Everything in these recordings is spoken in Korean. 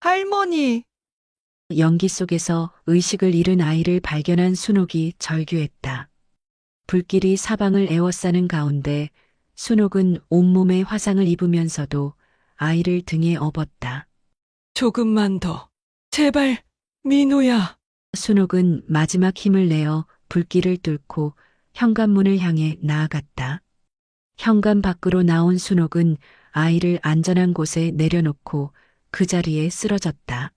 할머니, 연기 속에서 의식을 잃은 아이를 발견한 순옥이 절규했다. 불길이 사방을 에워싸는 가운데 순옥은 온몸에 화상을 입으면서도 아이를 등에 업었다. 조금만 더. 제발, 민호야. 순옥은 마지막 힘을 내어 불길을 뚫고 현관문을 향해 나아갔다. 현관 밖으로 나온 순옥은 아이를 안전한 곳에 내려놓고 그 자리에 쓰러졌다.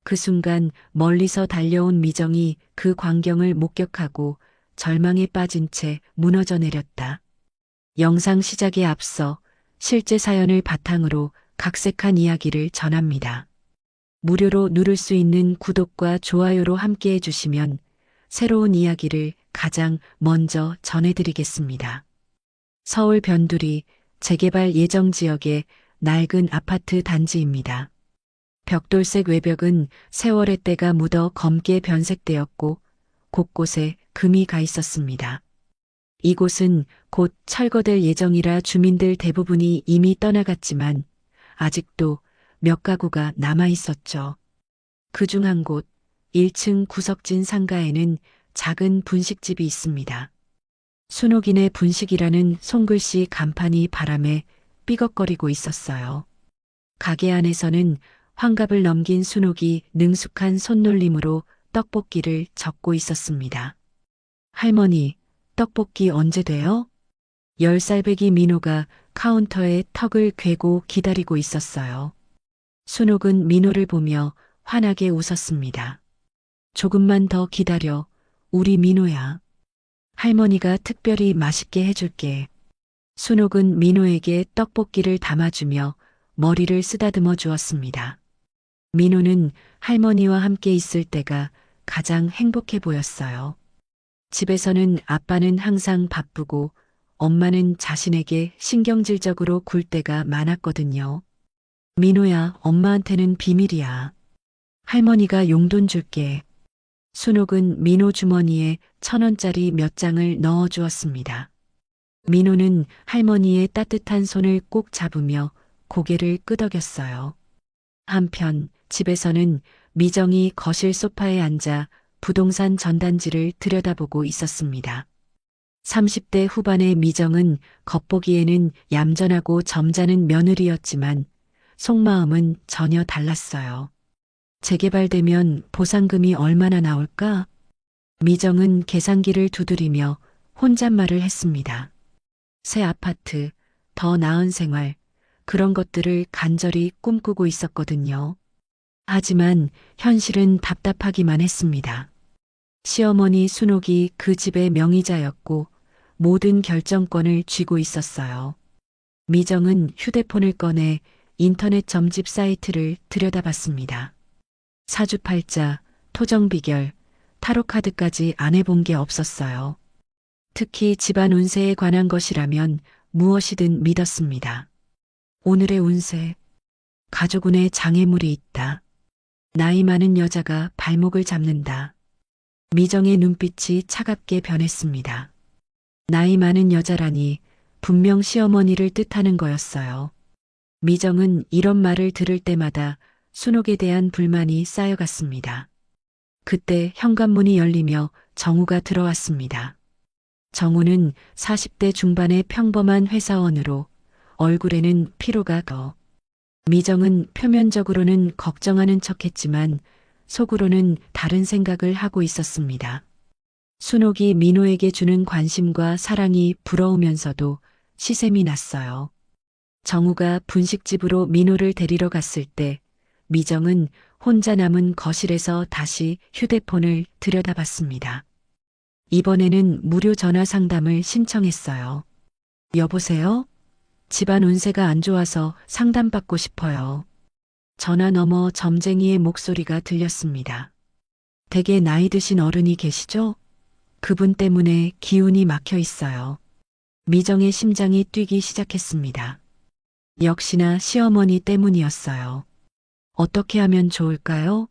그 순간 멀리서 달려온 미정이 그 광경을 목격하고 절망에 빠진 채 무너져 내렸다. 영상 시작에 앞서 실제 사연을 바탕으로 각색한 이야기를 전합니다. 무료로 누를 수 있는 구독과 좋아요로 함께 해주시면 새로운 이야기를 가장 먼저 전해드리겠습니다. 서울 변두리 재개발 예정 지역의 낡은 아파트 단지입니다. 벽돌색 외벽은 세월의 때가 묻어 검게 변색되었고 곳곳에 금이 가 있었습니다. 이곳은 곧 철거될 예정이라 주민들 대부분이 이미 떠나갔지만 아직도 몇 가구가 남아 있었죠. 그중 한 곳 1층 구석진 상가에는 작은 분식집이 있습니다. 순옥인의 분식이라는 손글씨 간판이 바람에 삐걱거리고 있었어요. 가게 안에서는 환갑을 넘긴 순옥이 능숙한 손놀림으로 떡볶이를 적고 있었습니다. 할머니, 떡볶이 언제 돼요? 10살배기 민호가 카운터에 턱을 괴고 기다리고 있었어요. 순옥은 민호를 보며 환하게 웃었습니다. 조금만 더 기다려, 우리 민호야. 할머니가 특별히 맛있게 해줄게. 순옥은 민호에게 떡볶이를 담아주며 머리를 쓰다듬어 주었습니다. 민호는 할머니와 함께 있을 때가 가장 행복해 보였어요. 집에서는 아빠는 항상 바쁘고 엄마는 자신에게 신경질적으로 굴 때가 많았거든요. 민호야, 엄마한테는 비밀이야. 할머니가 용돈 줄게. 순옥은 민호 주머니에 1,000원짜리 몇 장을 넣어 주었습니다. 민호는 할머니의 따뜻한 손을 꼭 잡으며 고개를 끄덕였어요. 한편 집에서는 미정이 거실 소파에 앉아 부동산 전단지를 들여다보고 있었습니다. 30대 후반의 미정은 겉보기에는 얌전하고 점잖은 며느리였지만 속마음은 전혀 달랐어요. 재개발되면 보상금이 얼마나 나올까? 미정은 계산기를 두드리며 혼잣말을 했습니다. 새 아파트, 더 나은 생활, 그런 것들을 간절히 꿈꾸고 있었거든요. 하지만 현실은 답답하기만 했습니다. 시어머니 순옥이 그 집의 명의자였고 모든 결정권을 쥐고 있었어요. 미정은 휴대폰을 꺼내 인터넷 점집 사이트를 들여다봤습니다. 사주팔자, 토정비결, 타로카드까지 안 해본 게 없었어요. 특히 집안 운세에 관한 것이라면 무엇이든 믿었습니다. 오늘의 운세, 가족운에 장애물이 있다. 나이 많은 여자가 발목을 잡는다. 미정의 눈빛이 차갑게 변했습니다. 나이 많은 여자라니 분명 시어머니를 뜻하는 거였어요. 미정은 이런 말을 들을 때마다 순옥에 대한 불만이 쌓여갔습니다. 그때 현관문이 열리며 정우가 들어왔습니다. 정우는 40대 중반의 평범한 회사원으로 얼굴에는 피로가 더. 미정은 표면적으로는 걱정하는 척했지만 속으로는 다른 생각을 하고 있었습니다. 순옥이 민호에게 주는 관심과 사랑이 부러우면서도 시샘이 났어요. 정우가 분식집으로 민호를 데리러 갔을 때 미정은 혼자 남은 거실에서 다시 휴대폰을 들여다봤습니다. 이번에는 무료 전화 상담을 신청했어요. 여보세요? 집안 운세가 안 좋아서 상담받고 싶어요. 전화 너머 점쟁이의 목소리가 들렸습니다. 댁에 나이 드신 어른이 계시죠? 그분 때문에 기운이 막혀 있어요. 미정의 심장이 뛰기 시작했습니다. 역시나 시어머니 때문이었어요. 어떻게 하면 좋을까요?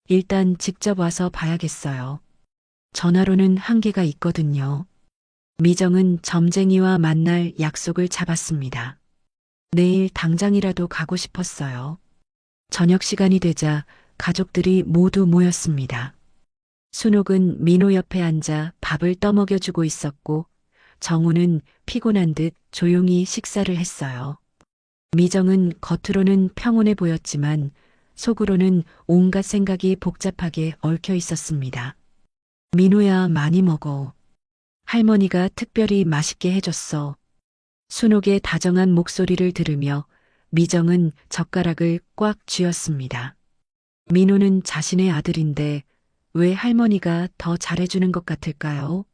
일단 직접 와서 봐야겠어요. 전화로는 한계가 있거든요. 미정은 점쟁이와 만날 약속을 잡았습니다. 내일 당장이라도 가고 싶었어요. 저녁 시간이 되자 가족들이 모두 모였습니다. 순옥은 민호 옆에 앉아 밥을 떠먹여주고 있었고 정우는 피곤한 듯 조용히 식사를 했어요. 미정은 겉으로는 평온해 보였지만 속으로는 온갖 생각이 복잡하게 얽혀 있었습니다. 민호야, 많이 먹어. 할머니가 특별히 맛있게 해줬어. 순옥의 다정한 목소리를 들으며 미정은 젓가락을 꽉 쥐었습니다. 민호는 자신의 아들인데 왜 할머니가 더 잘해주는 것 같을까요?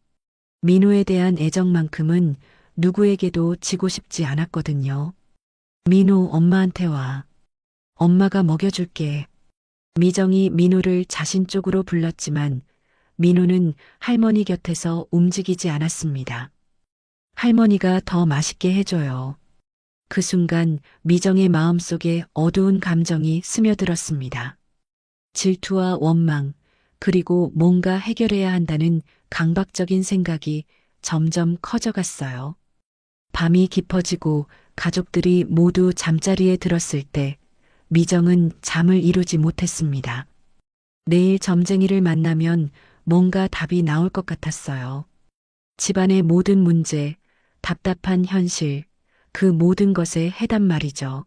민호에 대한 애정만큼은 누구에게도 지고 싶지 않았거든요. 민호, 엄마한테 와. 엄마가 먹여줄게. 미정이 민호를 자신 쪽으로 불렀지만 민호는 할머니 곁에서 움직이지 않았습니다. 할머니가 더 맛있게 해줘요. 그 순간 미정의 마음속에 어두운 감정이 스며들었습니다. 질투와 원망, 그리고 뭔가 해결해야 한다는 강박적인 생각이 점점 커져갔어요. 밤이 깊어지고 가족들이 모두 잠자리에 들었을 때 미정은 잠을 이루지 못했습니다. 내일 점쟁이를 만나면 뭔가 답이 나올 것 같았어요. 집안의 모든 문제, 답답한 현실, 그 모든 것의 해답 말이죠.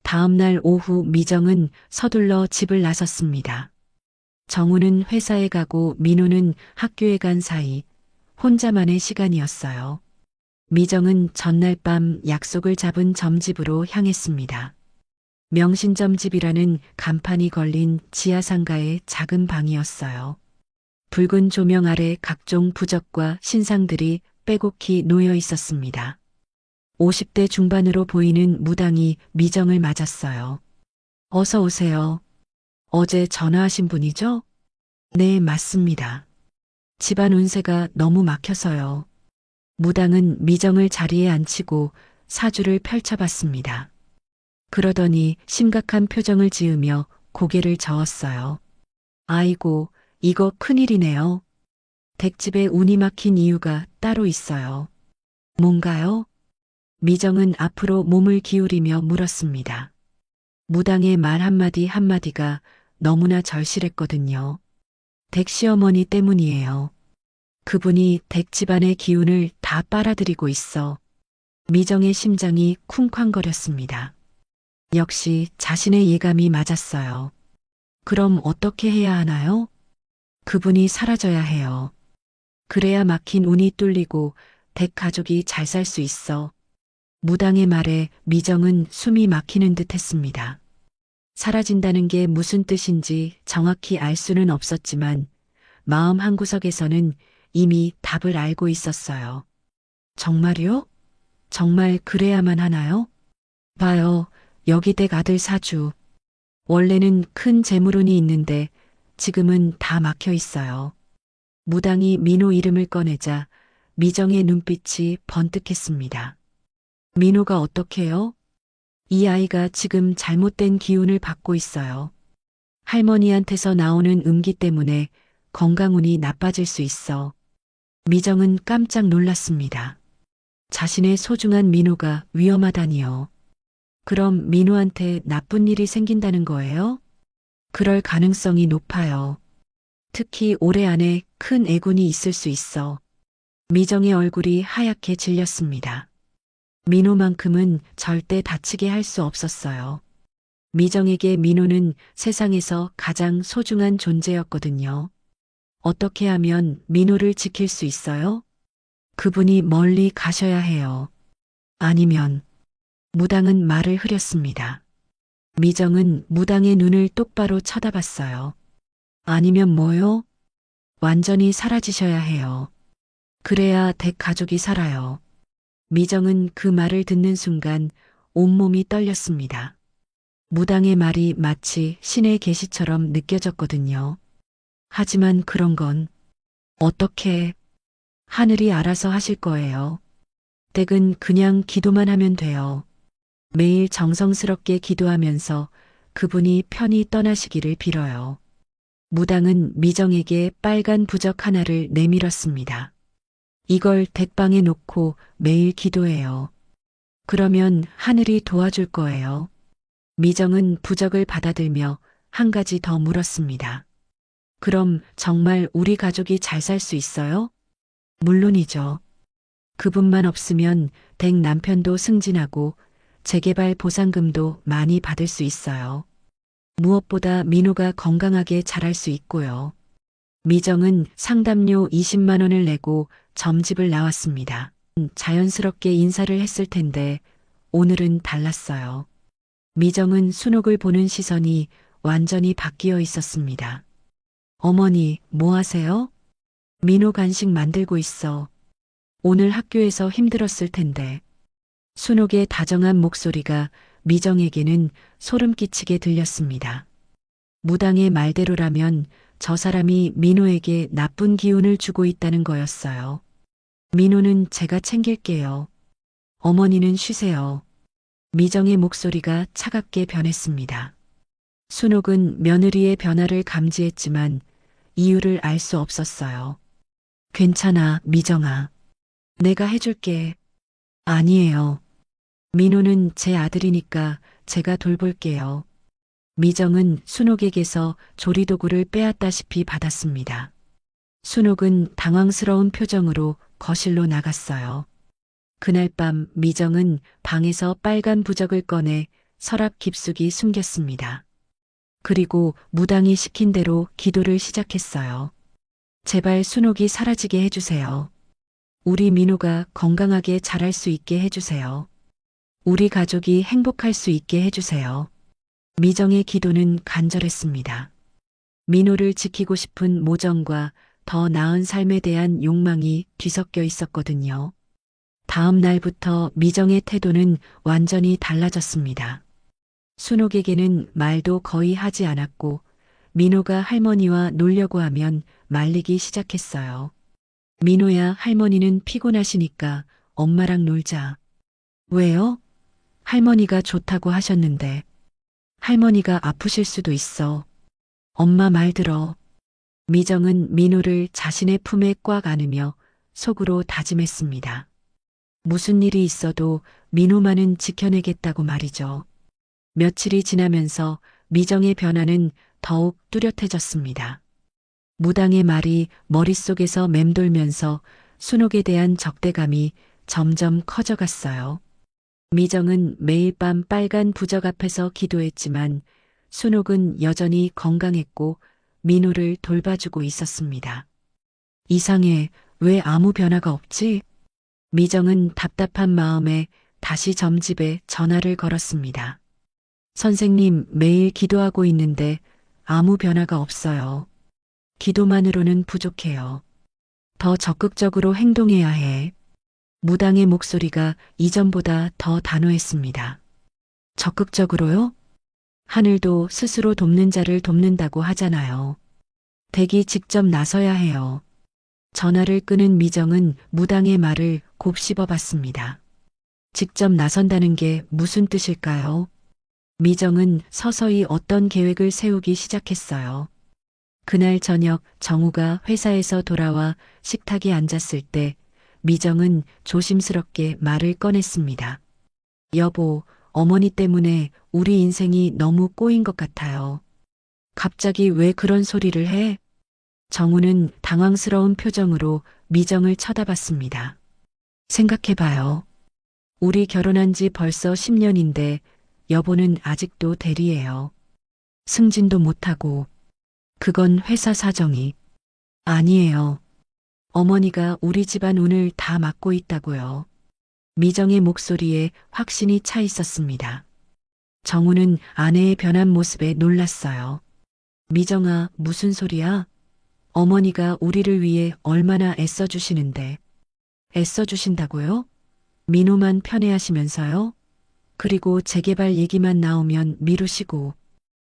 다음 날 오후 미정은 서둘러 집을 나섰습니다. 정우는 회사에 가고 민호는 학교에 간 사이 혼자만의 시간이었어요. 미정은 전날 밤 약속을 잡은 점집으로 향했습니다. 명신점집이라는 간판이 걸린 지하상가의 작은 방이었어요. 붉은 조명 아래 각종 부적과 신상들이 빼곡히 놓여 있었습니다. 50대 중반으로 보이는 무당이 미정을 맞았어요. 어서 오세요. 어제 전화하신 분이죠? 네, 맞습니다. 집안 운세가 너무 막혀서요. 무당은 미정을 자리에 앉히고 사주를 펼쳐봤습니다. 그러더니 심각한 표정을 지으며 고개를 저었어요. 아이고, 이거 큰일이네요. 댁집에 운이 막힌 이유가 따로 있어요. 뭔가요? 미정은 앞으로 몸을 기울이며 물었습니다. 무당의 말 한마디 한마디가 너무나 절실했거든요. 댁 시어머니 때문이에요. 그분이 댁 집안의 기운을 다 빨아들이고 있어. 미정의 심장이 쿵쾅거렸습니다. 역시 자신의 예감이 맞았어요. 그럼 어떻게 해야 하나요? 그분이 사라져야 해요. 그래야 막힌 운이 뚫리고 댁 가족이 잘 살 수 있어. 무당의 말에 미정은 숨이 막히는 듯 했습니다. 사라진다는 게 무슨 뜻인지 정확히 알 수는 없었지만 마음 한구석에서는 이미 답을 알고 있었어요. 정말요? 정말 그래야만 하나요? 봐요, 여기 댁 아들 사주. 원래는 큰 재물운이 있는데 지금은 다 막혀 있어요. 무당이 민호 이름을 꺼내자 미정의 눈빛이 번뜩했습니다. 민호가 어떻게요? 이 아이가 지금 잘못된 기운을 받고 있어요. 할머니한테서 나오는 음기 때문에 건강운이 나빠질 수 있어. 미정은 깜짝 놀랐습니다. 자신의 소중한 민호가 위험하다니요. 그럼 민호한테 나쁜 일이 생긴다는 거예요? 그럴 가능성이 높아요. 특히 올해 안에 큰 애군이 있을 수 있어. 미정의 얼굴이 하얗게 질렸습니다. 민호만큼은 절대 다치게 할 수 없었어요. 미정에게 민호는 세상에서 가장 소중한 존재였거든요. 어떻게 하면 민호를 지킬 수 있어요? 그분이 멀리 가셔야 해요. 아니면 무당은 말을 흐렸습니다. 미정은 무당의 눈을 똑바로 쳐다봤어요. 아니면 뭐요? 완전히 사라지셔야 해요. 그래야 댁 가족이 살아요. 미정은 그 말을 듣는 순간 온몸이 떨렸습니다. 무당의 말이 마치 신의 계시처럼 느껴졌거든요. 하지만 그런 건 어떻게 하늘이 알아서 하실 거예요. 댁은 그냥 기도만 하면 돼요. 매일 정성스럽게 기도하면서 그분이 편히 떠나시기를 빌어요. 무당은 미정에게 빨간 부적 하나를 내밀었습니다. 이걸 댁방에 놓고 매일 기도해요. 그러면 하늘이 도와줄 거예요. 미정은 부적을 받아들며 한 가지 더 물었습니다. 그럼 정말 우리 가족이 잘 살 수 있어요? 물론이죠. 그분만 없으면 댁 남편도 승진하고 재개발 보상금도 많이 받을 수 있어요. 무엇보다 민호가 건강하게 자랄 수 있고요. 미정은 상담료 20만 원을 내고 점집을 나왔습니다. 자연스럽게 인사를 했을 텐데 오늘은 달랐어요. 미정은 순옥을 보는 시선이 완전히 바뀌어 있었습니다. 어머니, 뭐 하세요? 민호 간식 만들고 있어. 오늘 학교에서 힘들었을 텐데. 순옥의 다정한 목소리가 미정에게는 소름 끼치게 들렸습니다. 무당의 말대로라면 저 사람이 민호에게 나쁜 기운을 주고 있다는 거였어요. 민호는 제가 챙길게요. 어머니는 쉬세요. 미정의 목소리가 차갑게 변했습니다. 순옥은 며느리의 변화를 감지했지만 이유를 알 수 없었어요. 괜찮아, 미정아. 내가 해줄게. 아니에요. 민호는 제 아들이니까 제가 돌볼게요. 미정은 순옥에게서 조리도구를 빼앗다시피 받았습니다. 순옥은 당황스러운 표정으로 거실로 나갔어요. 그날 밤 미정은 방에서 빨간 부적을 꺼내 서랍 깊숙이 숨겼습니다. 그리고 무당이 시킨 대로 기도를 시작했어요. 제발 순옥이 사라지게 해주세요. 우리 민호가 건강하게 자랄 수 있게 해주세요. 우리 가족이 행복할 수 있게 해주세요. 미정의 기도는 간절했습니다. 민호를 지키고 싶은 모정과 더 나은 삶에 대한 욕망이 뒤섞여 있었거든요. 다음 날부터 미정의 태도는 완전히 달라졌습니다. 순옥에게는 말도 거의 하지 않았고 민호가 할머니와 놀려고 하면 말리기 시작했어요. 민호야, 할머니는 피곤하시니까 엄마랑 놀자. 왜요? 할머니가 좋다고 하셨는데. 할머니가 아프실 수도 있어. 엄마 말 들어. 미정은 민호를 자신의 품에 꽉 안으며 속으로 다짐했습니다. 무슨 일이 있어도 민호만은 지켜내겠다고 말이죠. 며칠이 지나면서 미정의 변화는 더욱 뚜렷해졌습니다. 무당의 말이 머릿속에서 맴돌면서 순옥에 대한 적대감이 점점 커져갔어요. 미정은 매일 밤 빨간 부적 앞에서 기도했지만 순옥은 여전히 건강했고 민호를 돌봐주고 있었습니다. 이상해, 왜 아무 변화가 없지? 미정은 답답한 마음에 다시 점집에 전화를 걸었습니다. 선생님, 매일 기도하고 있는데 아무 변화가 없어요. 기도만으로는 부족해요. 더 적극적으로 행동해야 해. 무당의 목소리가 이전보다 더 단호했습니다. 적극적으로요? 하늘도 스스로 돕는 자를 돕는다고 하잖아요. 댁이 직접 나서야 해요. 전화를 끊은 미정은 무당의 말을 곱씹어 봤습니다. 직접 나선다는 게 무슨 뜻일까요? 미정은 서서히 어떤 계획을 세우기 시작했어요. 그날 저녁 정우가 회사에서 돌아와 식탁에 앉았을 때 미정은 조심스럽게 말을 꺼냈습니다. 여보, 어머니 때문에 우리 인생이 너무 꼬인 것 같아요. 갑자기 왜 그런 소리를 해? 정우는 당황스러운 표정으로 미정을 쳐다봤습니다. 생각해봐요. 우리 결혼한 지 벌써 10년인데 여보는 아직도 대리예요. 승진도 못하고. 그건 회사 사정이. 아니에요. 어머니가 우리 집안 운을 다 맡고 있다고요. 미정의 목소리에 확신이 차 있었습니다. 정우는 아내의 변한 모습에 놀랐어요. 미정아, 무슨 소리야? 어머니가 우리를 위해 얼마나 애써주시는데. 애써주신다고요? 민호만 편애하시면서요? 그리고 재개발 얘기만 나오면 미루시고.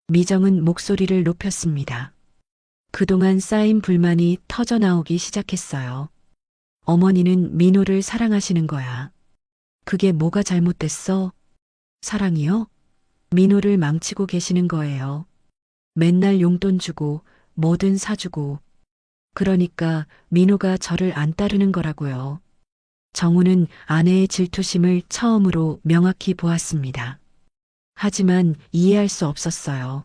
미정은 목소리를 높였습니다. 그동안 쌓인 불만이 터져나오기 시작했어요. 어머니는 민호를 사랑하시는 거야. 그게 뭐가 잘못됐어? 사랑이요? 민호를 망치고 계시는 거예요. 맨날 용돈 주고 뭐든 사주고. 그러니까 민호가 저를 안 따르는 거라고요. 정우는 아내의 질투심을 처음으로 명확히 보았습니다. 하지만 이해할 수 없었어요.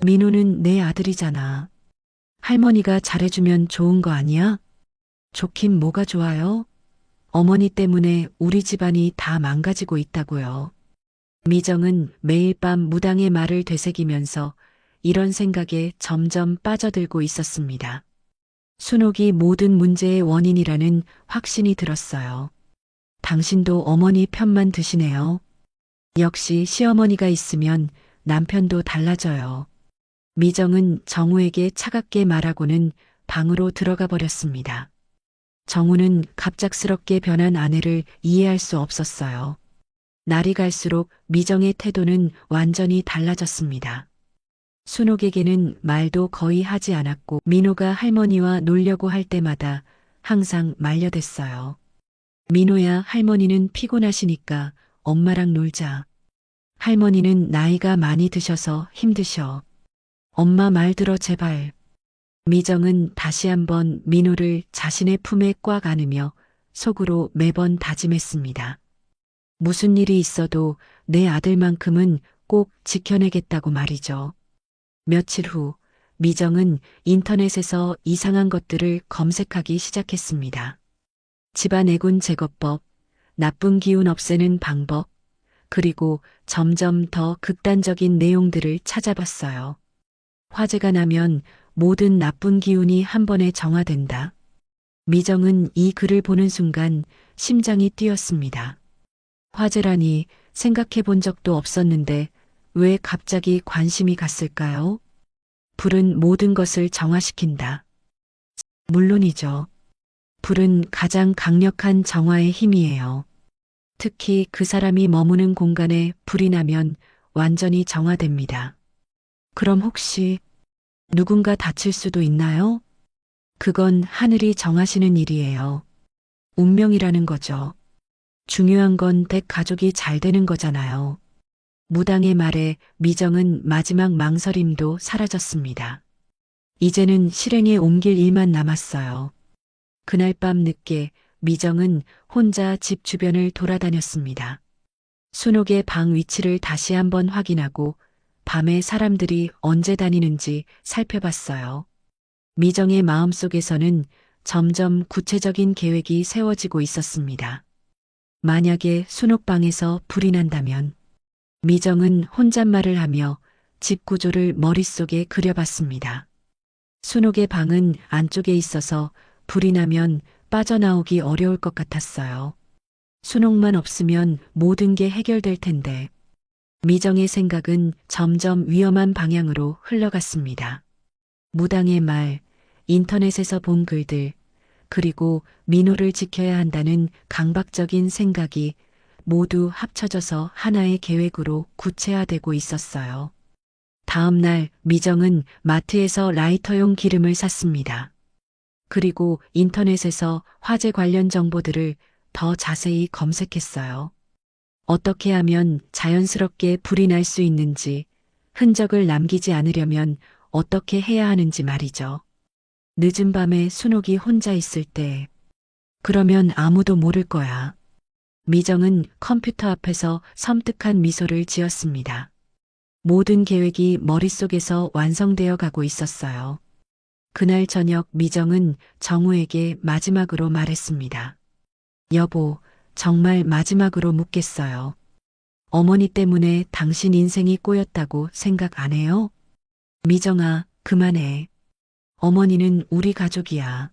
민호는 내 아들이잖아. 할머니가 잘해주면 좋은 거 아니야? 좋긴 뭐가 좋아요? 어머니 때문에 우리 집안이 다 망가지고 있다고요. 미정은 매일 밤 무당의 말을 되새기면서 이런 생각에 점점 빠져들고 있었습니다. 순옥이 모든 문제의 원인이라는 확신이 들었어요. 당신도 어머니 편만 드시네요. 역시 시어머니가 있으면 남편도 달라져요. 미정은 정우에게 차갑게 말하고는 방으로 들어가 버렸습니다. 정우는 갑작스럽게 변한 아내를 이해할 수 없었어요. 날이 갈수록 미정의 태도는 완전히 달라졌습니다. 순옥에게는 말도 거의 하지 않았고 민호가 할머니와 놀려고 할 때마다 항상 말려댔어요. 민호야, 할머니는 피곤하시니까 엄마랑 놀자. 할머니는 나이가 많이 드셔서 힘드셔. 엄마 말 들어 제발. 미정은 다시 한번 민호를 자신의 품에 꽉 안으며 속으로 매번 다짐했습니다. 무슨 일이 있어도 내 아들만큼은 꼭 지켜내겠다고 말이죠. 며칠 후 미정은 인터넷에서 이상한 것들을 검색하기 시작했습니다. 집안 애군 제거법, 나쁜 기운 없애는 방법, 그리고 점점 더 극단적인 내용들을 찾아봤어요. 화재가 나면 모든 나쁜 기운이 한 번에 정화된다. 미정은 이 글을 보는 순간 심장이 뛰었습니다. 화재라니 생각해 본 적도 없었는데 왜 갑자기 관심이 갔을까요? 불은 모든 것을 정화시킨다. 물론이죠. 불은 가장 강력한 정화의 힘이에요. 특히 그 사람이 머무는 공간에 불이 나면 완전히 정화됩니다. 그럼 혹시 누군가 다칠 수도 있나요? 그건 하늘이 정하시는 일이에요. 운명이라는 거죠. 중요한 건 댁 가족이 잘 되는 거잖아요. 무당의 말에 미정은 마지막 망설임도 사라졌습니다. 이제는 실행에 옮길 일만 남았어요. 그날 밤 늦게 미정은 혼자 집 주변을 돌아다녔습니다. 순옥의 방 위치를 다시 한번 확인하고 밤에 사람들이 언제 다니는지 살펴봤어요. 미정의 마음속에서는 점점 구체적인 계획이 세워지고 있었습니다. 만약에 순옥방에서 불이 난다면 미정은 혼잣말을 하며 집 구조를 머릿속에 그려봤습니다. 순옥의 방은 안쪽에 있어서 불이 나면 빠져나오기 어려울 것 같았어요. 순옥만 없으면 모든 게 해결될 텐데 미정의 생각은 점점 위험한 방향으로 흘러갔습니다. 무당의 말, 인터넷에서 본 글들, 그리고 민호를 지켜야 한다는 강박적인 생각이 모두 합쳐져서 하나의 계획으로 구체화되고 있었어요. 다음 날 미정은 마트에서 라이터용 기름을 샀습니다. 그리고 인터넷에서 화재 관련 정보들을 더 자세히 검색했어요. 어떻게 하면 자연스럽게 불이 날 수 있는지, 흔적을 남기지 않으려면 어떻게 해야 하는지 말이죠. 늦은 밤에 순옥이 혼자 있을 때, 그러면 아무도 모를 거야. 미정은 컴퓨터 앞에서 섬뜩한 미소를 지었습니다. 모든 계획이 머릿속에서 완성되어 가고 있었어요. 그날 저녁 미정은 정우에게 마지막으로 말했습니다. 여보, 정말 마지막으로 묻겠어요. 어머니 때문에 당신 인생이 꼬였다고 생각 안 해요? 미정아, 그만해. 어머니는 우리 가족이야.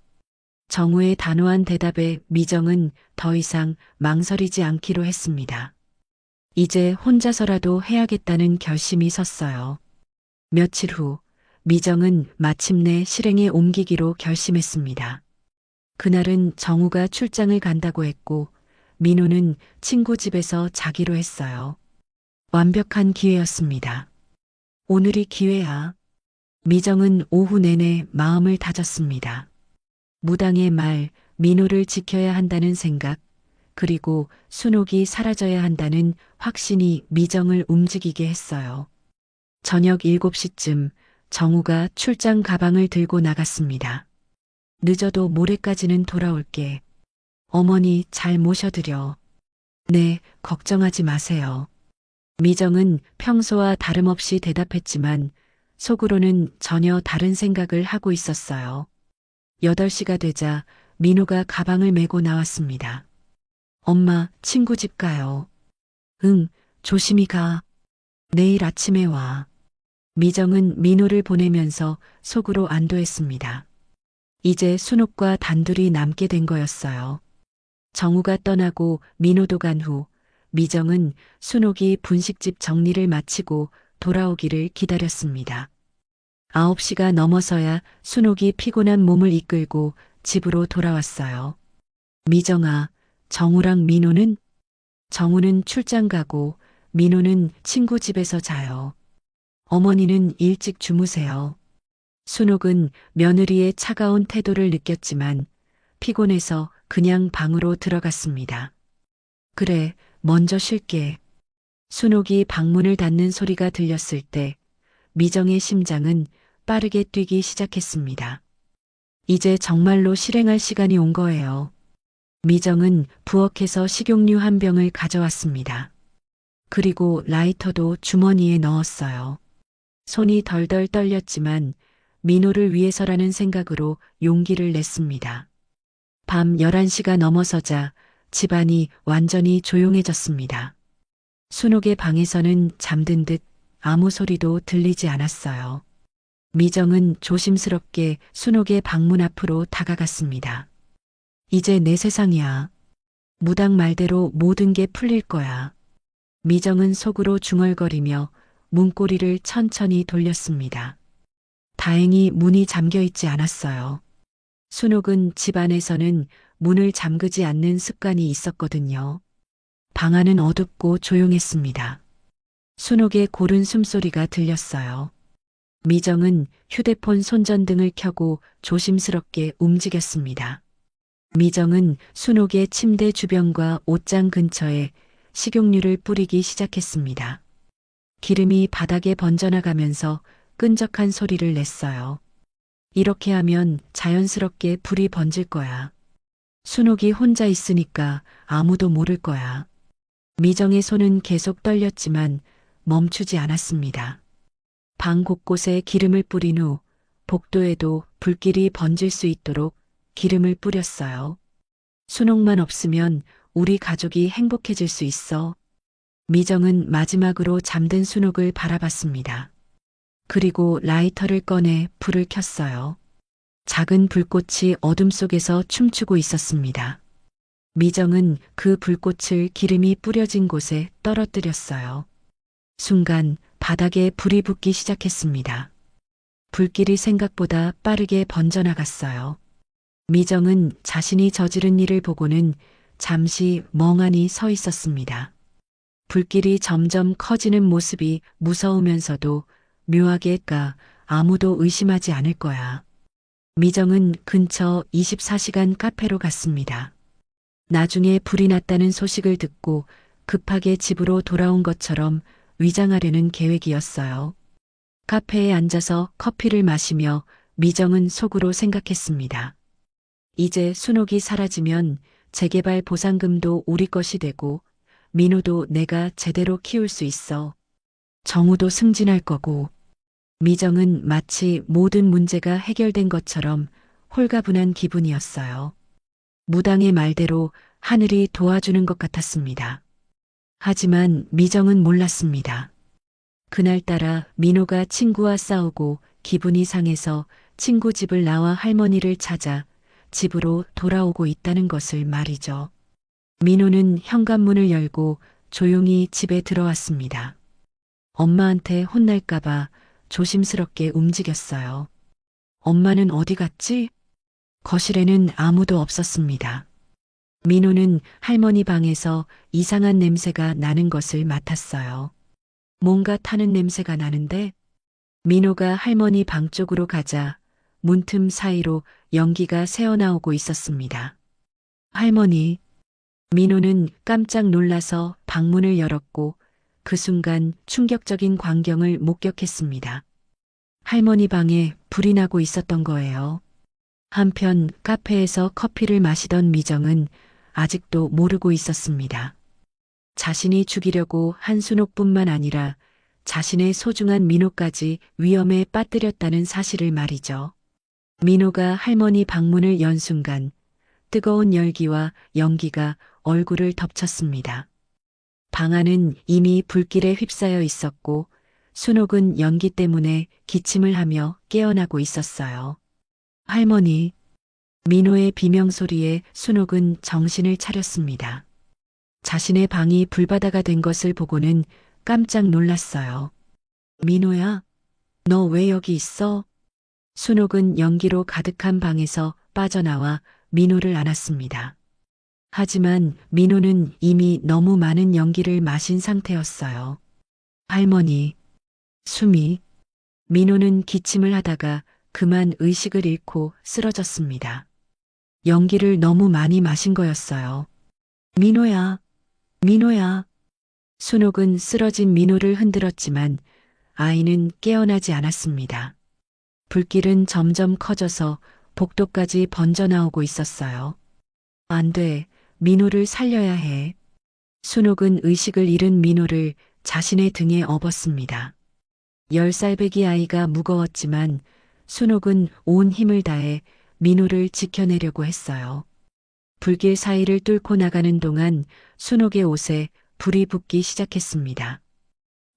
정우의 단호한 대답에 미정은 더 이상 망설이지 않기로 했습니다. 이제 혼자서라도 해야겠다는 결심이 섰어요. 며칠 후 미정은 마침내 실행에 옮기기로 결심했습니다. 그날은 정우가 출장을 간다고 했고 민호는 친구 집에서 자기로 했어요. 완벽한 기회였습니다. 오늘이 기회야. 미정은 오후 내내 마음을 다졌습니다. 무당의 말, 민호를 지켜야 한다는 생각, 그리고 순옥이 사라져야 한다는 확신이 미정을 움직이게 했어요. 저녁 7시쯤 정우가 출장 가방을 들고 나갔습니다. 늦어도 모레까지는 돌아올게. 어머니 잘 모셔드려. 네, 걱정하지 마세요. 미정은 평소와 다름없이 대답했지만 속으로는 전혀 다른 생각을 하고 있었어요. 8시가 되자 민호가 가방을 메고 나왔습니다. 엄마, 친구 집 가요. 응, 조심히 가. 내일 아침에 와. 미정은 민호를 보내면서 속으로 안도했습니다. 이제 순옥과 단둘이 남게 된 거였어요. 정우가 떠나고 민호도 간 후 미정은 순옥이 분식집 정리를 마치고 돌아오기를 기다렸습니다. 9시가 넘어서야 순옥이 피곤한 몸을 이끌고 집으로 돌아왔어요. 미정아, 정우랑 민호는? 정우는 출장 가고 민호는 친구 집에서 자요. 어머니는 일찍 주무세요. 순옥은 며느리의 차가운 태도를 느꼈지만 피곤해서 그냥 방으로 들어갔습니다. 그래, 먼저 쉴게. 순옥이 방문을 닫는 소리가 들렸을 때 미정의 심장은 빠르게 뛰기 시작했습니다. 이제 정말로 실행할 시간이 온 거예요. 미정은 부엌에서 식용유 한 병을 가져왔습니다. 그리고 라이터도 주머니에 넣었어요. 손이 덜덜 떨렸지만 민호를 위해서라는 생각으로 용기를 냈습니다. 밤 11시가 넘어서자 집안이 완전히 조용해졌습니다. 순옥의 방에서는 잠든 듯 아무 소리도 들리지 않았어요. 미정은 조심스럽게 순옥의 방문 앞으로 다가갔습니다. 이제 내 세상이야. 무당 말대로 모든 게 풀릴 거야. 미정은 속으로 중얼거리며 문고리를 천천히 돌렸습니다. 다행히 문이 잠겨 있지 않았어요. 순옥은 집 안에서는 문을 잠그지 않는 습관이 있었거든요. 방 안은 어둡고 조용했습니다. 순옥의 고른 숨소리가 들렸어요. 미정은 휴대폰 손전등을 켜고 조심스럽게 움직였습니다. 미정은 순옥의 침대 주변과 옷장 근처에 식용유를 뿌리기 시작했습니다. 기름이 바닥에 번져나가면서 끈적한 소리를 냈어요. 이렇게 하면 자연스럽게 불이 번질 거야. 순옥이 혼자 있으니까 아무도 모를 거야. 미정의 손은 계속 떨렸지만 멈추지 않았습니다. 방 곳곳에 기름을 뿌린 후 복도에도 불길이 번질 수 있도록 기름을 뿌렸어요. 순옥만 없으면 우리 가족이 행복해질 수 있어. 미정은 마지막으로 잠든 순옥을 바라봤습니다. 그리고 라이터를 꺼내 불을 켰어요. 작은 불꽃이 어둠 속에서 춤추고 있었습니다. 미정은 그 불꽃을 기름이 뿌려진 곳에 떨어뜨렸어요. 순간 바닥에 불이 붙기 시작했습니다. 불길이 생각보다 빠르게 번져나갔어요. 미정은 자신이 저지른 일을 보고는 잠시 멍하니 서 있었습니다. 불길이 점점 커지는 모습이 무서우면서도 묘하게 아무도 의심하지 않을 거야. 미정은 근처 24시간 카페로 갔습니다. 나중에 불이 났다는 소식을 듣고 급하게 집으로 돌아온 것처럼 위장하려는 계획이었어요. 카페에 앉아서 커피를 마시며 미정은 속으로 생각했습니다. 이제 순옥이 사라지면 재개발 보상금도 우리 것이 되고 민호도 내가 제대로 키울 수 있어. 정우도 승진할 거고. 미정은 마치 모든 문제가 해결된 것처럼 홀가분한 기분이었어요. 무당의 말대로 하늘이 도와주는 것 같았습니다. 하지만 미정은 몰랐습니다. 그날따라 민호가 친구와 싸우고 기분이 상해서 친구 집을 나와 할머니를 찾아 집으로 돌아오고 있다는 것을 말이죠. 민호는 현관문을 열고 조용히 집에 들어왔습니다. 엄마한테 혼날까봐 조심스럽게 움직였어요. 엄마는 어디 갔지? 거실에는 아무도 없었습니다. 민호는 할머니 방에서 이상한 냄새가 나는 것을 맡았어요. 뭔가 타는 냄새가 나는데? 민호가 할머니 방 쪽으로 가자 문틈 사이로 연기가 새어나오고 있었습니다. 할머니. 민호는 깜짝 놀라서 방문을 열었고 그 순간 충격적인 광경을 목격했습니다. 할머니 방에 불이 나고 있었던 거예요. 한편 카페에서 커피를 마시던 미정은 아직도 모르고 있었습니다. 자신이 죽이려고 한 순옥뿐만 아니라 자신의 소중한 민호까지 위험에 빠뜨렸다는 사실을 말이죠. 민호가 할머니 방문을 연 순간 뜨거운 열기와 연기가 얼굴을 덮쳤습니다. 방 안은 이미 불길에 휩싸여 있었고 순옥은 연기 때문에 기침을 하며 깨어나고 있었어요. 할머니, 민호의 비명소리에 순옥은 정신을 차렸습니다. 자신의 방이 불바다가 된 것을 보고는 깜짝 놀랐어요. 민호야, 너 왜 여기 있어? 순옥은 연기로 가득한 방에서 빠져나와 민호를 안았습니다. 하지만 민호는 이미 너무 많은 연기를 마신 상태였어요. 할머니, 숨이. 민호는 기침을 하다가 그만 의식을 잃고 쓰러졌습니다. 연기를 너무 많이 마신 거였어요. 민호야, 민호야. 순옥은 쓰러진 민호를 흔들었지만 아이는 깨어나지 않았습니다. 불길은 점점 커져서 복도까지 번져나오고 있었어요. 안 돼, 민호를 살려야 해. 순옥은 의식을 잃은 민호를 자신의 등에 업었습니다. 10살배기 아이가 무거웠지만 순옥은 온 힘을 다해 민호를 지켜내려고 했어요. 불길 사이를 뚫고 나가는 동안 순옥의 옷에 불이 붙기 시작했습니다.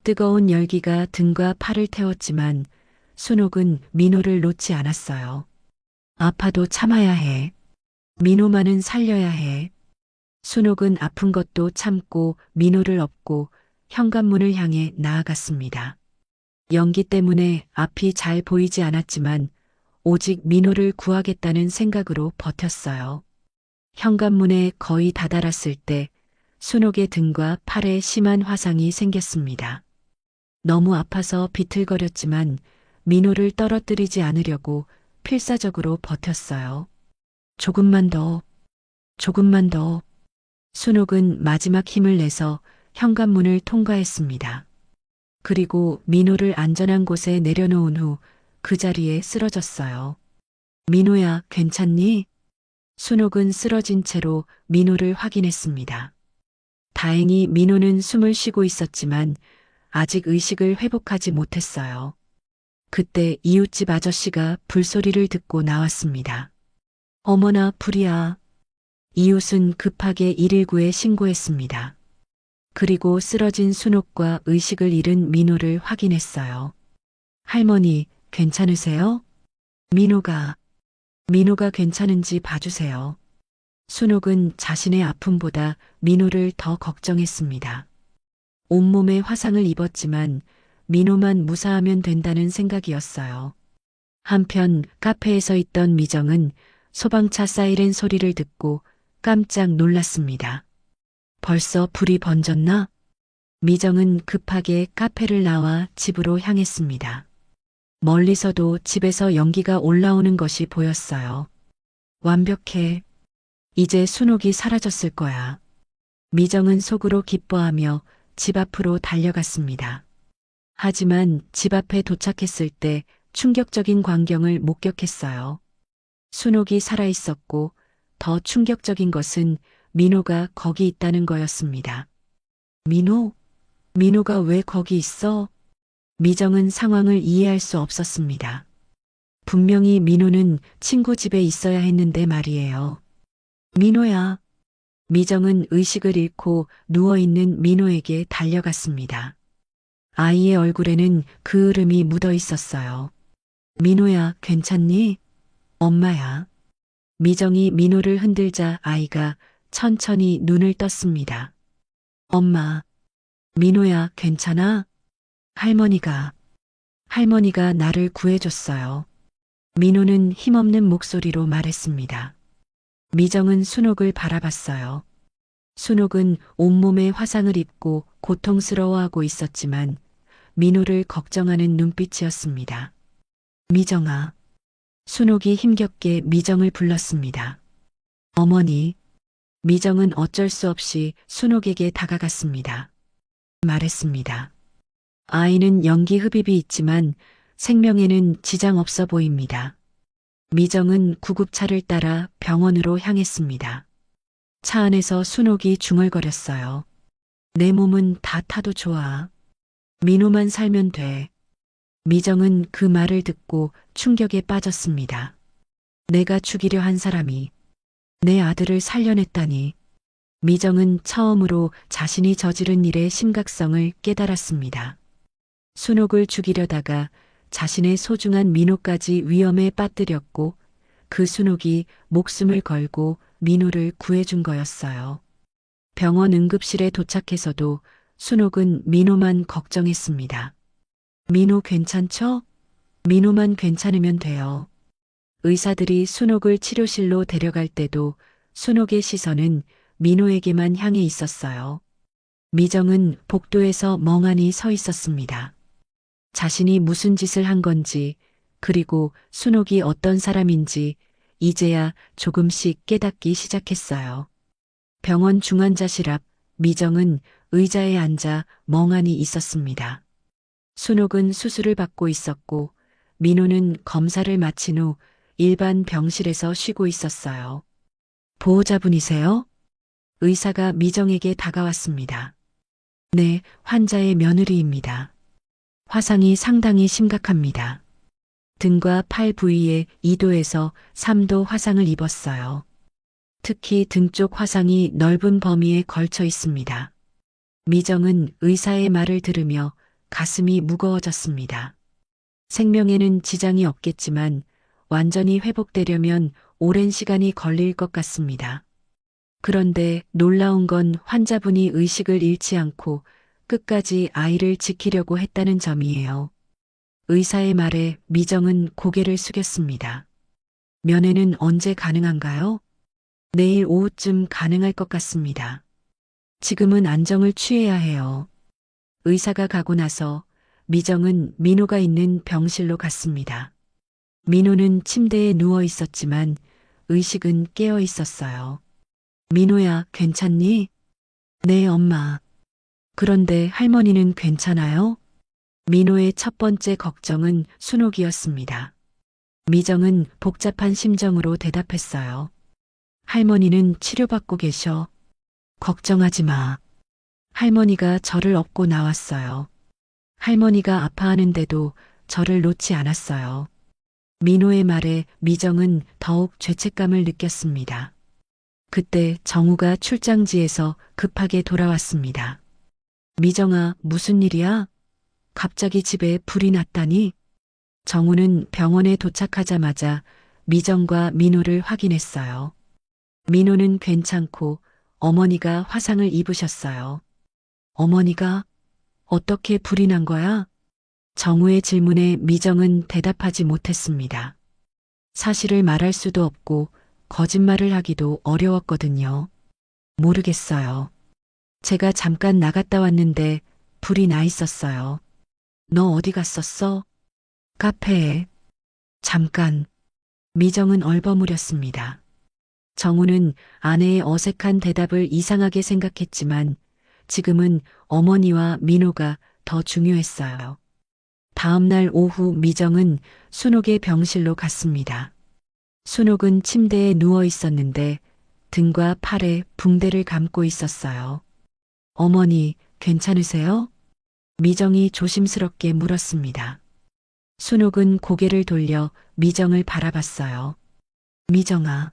뜨거운 열기가 등과 팔을 태웠지만 순옥은 민호를 놓지 않았어요. 아파도 참아야 해. 민호만은 살려야 해. 순옥은 아픈 것도 참고 민호를 업고 현관문을 향해 나아갔습니다. 연기 때문에 앞이 잘 보이지 않았지만 오직 민호를 구하겠다는 생각으로 버텼어요. 현관문에 거의 다다랐을 때 순옥의 등과 팔에 심한 화상이 생겼습니다. 너무 아파서 비틀거렸지만 민호를 떨어뜨리지 않으려고 필사적으로 버텼어요. 조금만 더, 조금만 더. 순옥은 마지막 힘을 내서 현관문을 통과했습니다. 그리고 민호를 안전한 곳에 내려놓은 후 그 자리에 쓰러졌어요. 민호야, 괜찮니? 순옥은 쓰러진 채로 민호를 확인했습니다. 다행히 민호는 숨을 쉬고 있었지만 아직 의식을 회복하지 못했어요. 그때 이웃집 아저씨가 불소리를 듣고 나왔습니다. 어머나, 불이야. 이웃은 급하게 119에 신고했습니다. 그리고 쓰러진 순옥과 의식을 잃은 민호를 확인했어요. 할머니, 괜찮으세요? 민호가 괜찮은지 봐주세요. 순옥은 자신의 아픔보다 민호를 더 걱정했습니다. 온몸에 화상을 입었지만 민호만 무사하면 된다는 생각이었어요. 한편 카페에서 있던 미정은 소방차 사이렌 소리를 듣고 깜짝 놀랐습니다. 벌써 불이 번졌나? 미정은 급하게 카페를 나와 집으로 향했습니다. 멀리서도 집에서 연기가 올라오는 것이 보였어요. 완벽해. 이제 순옥이 사라졌을 거야. 미정은 속으로 기뻐하며 집 앞으로 달려갔습니다. 하지만 집 앞에 도착했을 때 충격적인 광경을 목격했어요. 순옥이 살아있었고 더 충격적인 것은 민호가 거기 있다는 거였습니다. 민호가 왜 거기 있어? 미정은 상황을 이해할 수 없었습니다. 분명히 민호는 친구 집에 있어야 했는데 말이에요. 민호야. 미정은 의식을 잃고 누워있는 민호에게 달려갔습니다. 아이의 얼굴에는 그을음이 묻어 있었어요. 민호야, 괜찮니? 엄마야. 미정이 민호를 흔들자 아이가 천천히 눈을 떴습니다. 엄마. 민호야, 괜찮아? 할머니가 나를 구해줬어요. 민호는 힘없는 목소리로 말했습니다. 미정은 순옥을 바라봤어요. 순옥은 온몸에 화상을 입고 고통스러워하고 있었지만 민호를 걱정하는 눈빛이었습니다. 미정아. 순옥이 힘겹게 미정을 불렀습니다. 어머니. 미정은 어쩔 수 없이 순옥에게 다가갔습니다. 말했습니다. 아이는 연기 흡입이 있지만 생명에는 지장 없어 보입니다. 미정은 구급차를 따라 병원으로 향했습니다. 차 안에서 순옥이 중얼거렸어요. 내 몸은 다 타도 좋아. 민호만 살면 돼. 미정은 그 말을 듣고 충격에 빠졌습니다. 내가 죽이려 한 사람이 내 아들을 살려냈다니. 미정은 처음으로 자신이 저지른 일의 심각성을 깨달았습니다. 순옥을 죽이려다가 자신의 소중한 민호까지 위험에 빠뜨렸고 그 순옥이 목숨을 걸고 민호를 구해준 거였어요. 병원 응급실에 도착해서도 순옥은 민호만 걱정했습니다. 민호 괜찮죠? 민호만 괜찮으면 돼요. 의사들이 순옥을 치료실로 데려갈 때도 순옥의 시선은 민호에게만 향해 있었어요. 미정은 복도에서 멍하니 서 있었습니다. 자신이 무슨 짓을 한 건지, 그리고 순옥이 어떤 사람인지 이제야 조금씩 깨닫기 시작했어요. 병원 중환자실 앞 미정은 의자에 앉아 멍하니 있었습니다. 순옥은 수술을 받고 있었고 민호는 검사를 마친 후 일반 병실에서 쉬고 있었어요. 보호자분이세요? 의사가 미정에게 다가왔습니다. 네, 환자의 며느리입니다. 화상이 상당히 심각합니다. 등과 팔 부위에 2도에서 3도 화상을 입었어요. 특히 등 쪽 화상이 넓은 범위에 걸쳐 있습니다. 미정은 의사의 말을 들으며 가슴이 무거워졌습니다. 생명에는 지장이 없겠지만 완전히 회복되려면 오랜 시간이 걸릴 것 같습니다. 그런데 놀라운 건 환자분이 의식을 잃지 않고 끝까지 아이를 지키려고 했다는 점이에요. 의사의 말에 미정은 고개를 숙였습니다. 면회는 언제 가능한가요? 내일 오후쯤 가능할 것 같습니다. 지금은 안정을 취해야 해요. 의사가 가고 나서 미정은 민호가 있는 병실로 갔습니다. 민호는 침대에 누워 있었지만 의식은 깨어 있었어요. 민호야, 괜찮니? 네, 엄마. 그런데 할머니는 괜찮아요? 민호의 첫 번째 걱정은 순옥이었습니다. 미정은 복잡한 심정으로 대답했어요. 할머니는 치료받고 계셔. 걱정하지 마. 할머니가 저를 업고 나왔어요. 할머니가 아파하는데도 저를 놓지 않았어요. 민호의 말에 미정은 더욱 죄책감을 느꼈습니다. 그때 정우가 출장지에서 급하게 돌아왔습니다. 미정아, 무슨 일이야? 갑자기 집에 불이 났다니? 정우는 병원에 도착하자마자 미정과 민호를 확인했어요. 민호는 괜찮고 어머니가 화상을 입으셨어요. 어머니가 어떻게 불이 난 거야? 정우의 질문에 미정은 대답하지 못했습니다. 사실을 말할 수도 없고 거짓말을 하기도 어려웠거든요. 모르겠어요. 제가 잠깐 나갔다 왔는데 불이 나 있었어요. 너 어디 갔었어? 카페에. 잠깐. 미정은 얼버무렸습니다. 정우는 아내의 어색한 대답을 이상하게 생각했지만 지금은 어머니와 민호가 더 중요했어요. 다음 날 오후 미정은 순옥의 병실로 갔습니다. 순옥은 침대에 누워 있었는데 등과 팔에 붕대를 감고 있었어요. 어머니, 괜찮으세요? 미정이 조심스럽게 물었습니다. 순옥은 고개를 돌려 미정을 바라봤어요. 미정아.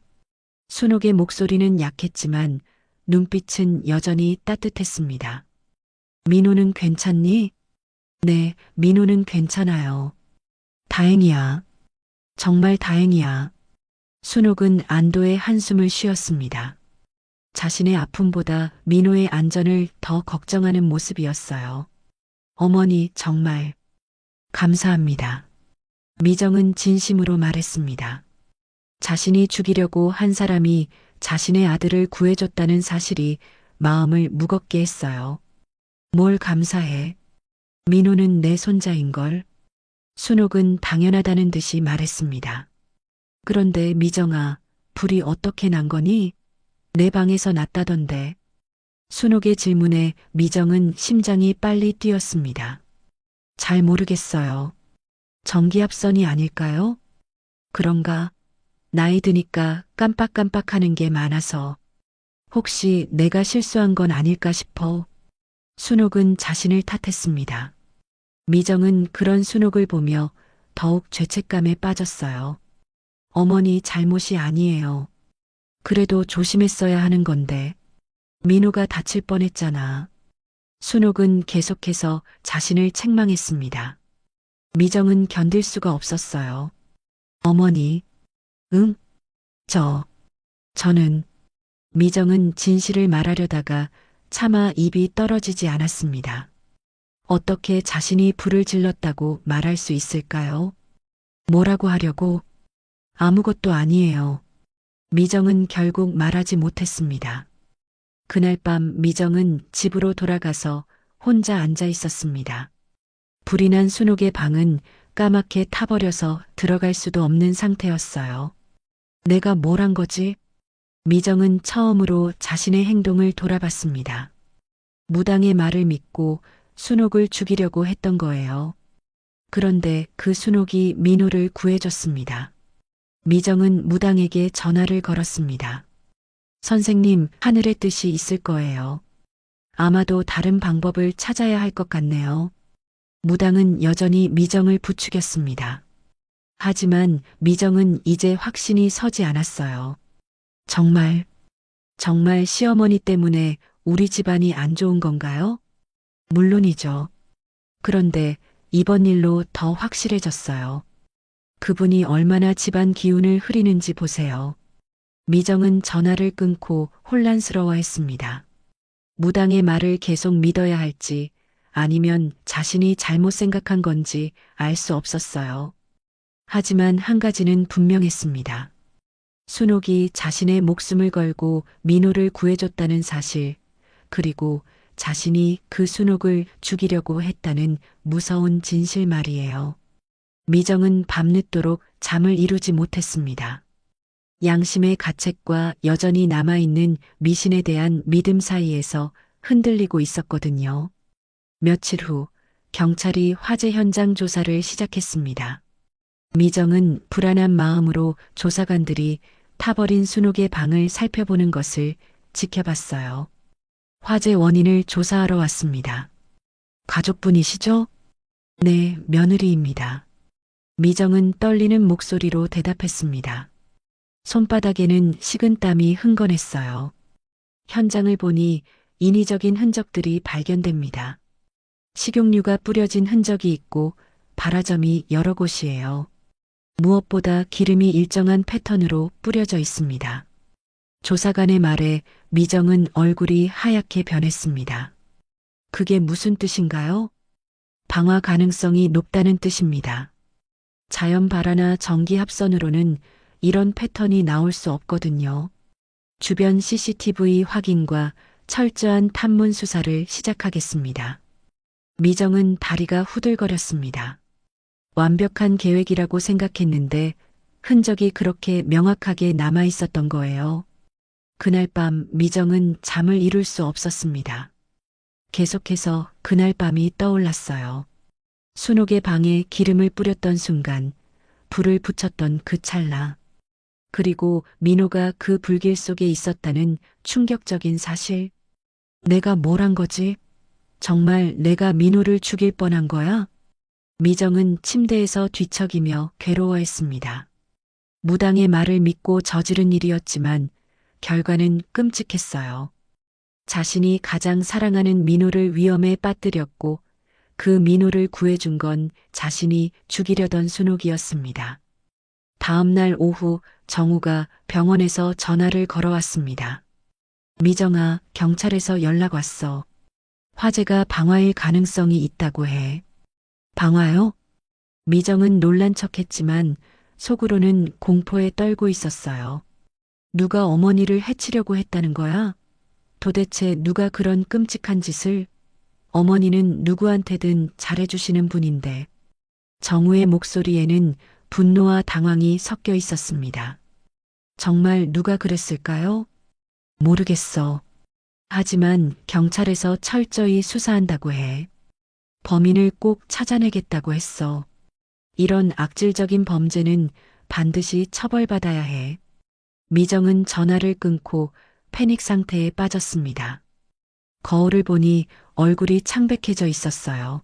순옥의 목소리는 약했지만 눈빛은 여전히 따뜻했습니다. 민호는 괜찮니? 네, 민호는 괜찮아요. 다행이야. 정말 다행이야. 순옥은 안도의 한숨을 쉬었습니다. 자신의 아픔보다 민호의 안전을 더 걱정하는 모습이었어요. 어머니, 정말 감사합니다. 미정은 진심으로 말했습니다. 자신이 죽이려고 한 사람이 자신의 아들을 구해줬다는 사실이 마음을 무겁게 했어요. 뭘 감사해. 민호는 내 손자인걸. 순옥은 당연하다는 듯이 말했습니다. 그런데 미정아, 불이 어떻게 난 거니? 내 방에서 났다던데. 순옥의 질문에 미정은 심장이 빨리 뛰었습니다. 잘 모르겠어요. 전기압선이 아닐까요? 그런가? 나이 드니까 깜빡깜빡하는 게 많아서 혹시 내가 실수한 건 아닐까 싶어. 순옥은 자신을 탓했습니다. 미정은 그런 순옥을 보며 더욱 죄책감에 빠졌어요. 어머니 잘못이 아니에요. 그래도 조심했어야 하는 건데. 민호가 다칠 뻔했잖아. 순옥은 계속해서 자신을 책망했습니다. 미정은 견딜 수가 없었어요. 어머니, 응? 저는, 미정은 진실을 말하려다가 차마 입이 떨어지지 않았습니다. 어떻게 자신이 불을 질렀다고 말할 수 있을까요? 뭐라고 하려고? 아무것도 아니에요. 미정은 결국 말하지 못했습니다. 그날 밤 미정은 집으로 돌아가서 혼자 앉아 있었습니다. 불이 난 순옥의 방은 까맣게 타버려서 들어갈 수도 없는 상태였어요. 내가 뭘 한 거지? 미정은 처음으로 자신의 행동을 돌아봤습니다. 무당의 말을 믿고 순옥을 죽이려고 했던 거예요. 그런데 그 순옥이 민호를 구해줬습니다. 미정은 무당에게 전화를 걸었습니다. 선생님, 하늘의 뜻이 있을 거예요. 아마도 다른 방법을 찾아야 할 것 같네요. 무당은 여전히 미정을 부추겼습니다. 하지만 미정은 이제 확신이 서지 않았어요. 정말 시어머니 때문에 우리 집안이 안 좋은 건가요? 물론이죠. 그런데 이번 일로 더 확실해졌어요. 그분이 얼마나 집안 기운을 흐리는지 보세요. 미정은 전화를 끊고 혼란스러워했습니다. 무당의 말을 계속 믿어야 할지 아니면 자신이 잘못 생각한 건지 알 수 없었어요. 하지만 한 가지는 분명했습니다. 순옥이 자신의 목숨을 걸고 민호를 구해줬다는 사실, 그리고 자신이 그 순옥을 죽이려고 했다는 무서운 진실 말이에요. 미정은 밤늦도록 잠을 이루지 못했습니다. 양심의 가책과 여전히 남아있는 미신에 대한 믿음 사이에서 흔들리고 있었거든요. 며칠 후 경찰이 화재 현장 조사를 시작했습니다. 미정은 불안한 마음으로 조사관들이 타버린 순옥의 방을 살펴보는 것을 지켜봤어요. 화재 원인을 조사하러 왔습니다. 가족분이시죠? 네, 며느리입니다. 미정은 떨리는 목소리로 대답했습니다. 손바닥에는 식은땀이 흥건했어요. 현장을 보니 인위적인 흔적들이 발견됩니다. 식용유가 뿌려진 흔적이 있고 발화점이 여러 곳이에요. 무엇보다 기름이 일정한 패턴으로 뿌려져 있습니다. 조사관의 말에 미정은 얼굴이 하얗게 변했습니다. 그게 무슨 뜻인가요? 방화 가능성이 높다는 뜻입니다. 자연 발화나 전기 합선으로는 이런 패턴이 나올 수 없거든요. 주변 CCTV 확인과 철저한 탐문 수사를 시작하겠습니다. 미정은 다리가 후들거렸습니다. 완벽한 계획이라고 생각했는데 흔적이 그렇게 명확하게 남아 있었던 거예요. 그날 밤 미정은 잠을 이룰 수 없었습니다. 계속해서 그날 밤이 떠올랐어요. 순옥의 방에 기름을 뿌렸던 순간, 불을 붙였던 그 찰나, 그리고 민호가 그 불길 속에 있었다는 충격적인 사실. 내가 뭘 한 거지? 정말 내가 민호를 죽일 뻔한 거야? 미정은 침대에서 뒤척이며 괴로워했습니다. 무당의 말을 믿고 저지른 일이었지만 결과는 끔찍했어요. 자신이 가장 사랑하는 민호를 위험에 빠뜨렸고 그 민호를 구해준 건 자신이 죽이려던 순옥이었습니다. 다음 날 오후 정우가 병원에서 전화를 걸어왔습니다. 미정아, 경찰에서 연락 왔어. 화재가 방화일 가능성이 있다고 해. 방화요? 미정은 놀란 척했지만 속으로는 공포에 떨고 있었어요. 누가 어머니를 해치려고 했다는 거야? 도대체 누가 그런 끔찍한 짓을? 어머니는 누구한테든 잘해주시는 분인데. 정우의 목소리에는 분노와 당황이 섞여 있었습니다. 정말 누가 그랬을까요? 모르겠어. 하지만 경찰에서 철저히 수사한다고 해. 범인을 꼭 찾아내겠다고 했어. 이런 악질적인 범죄는 반드시 처벌받아야 해. 미정은 전화를 끊고 패닉 상태에 빠졌습니다. 거울을 보니 얼굴이 창백해져 있었어요.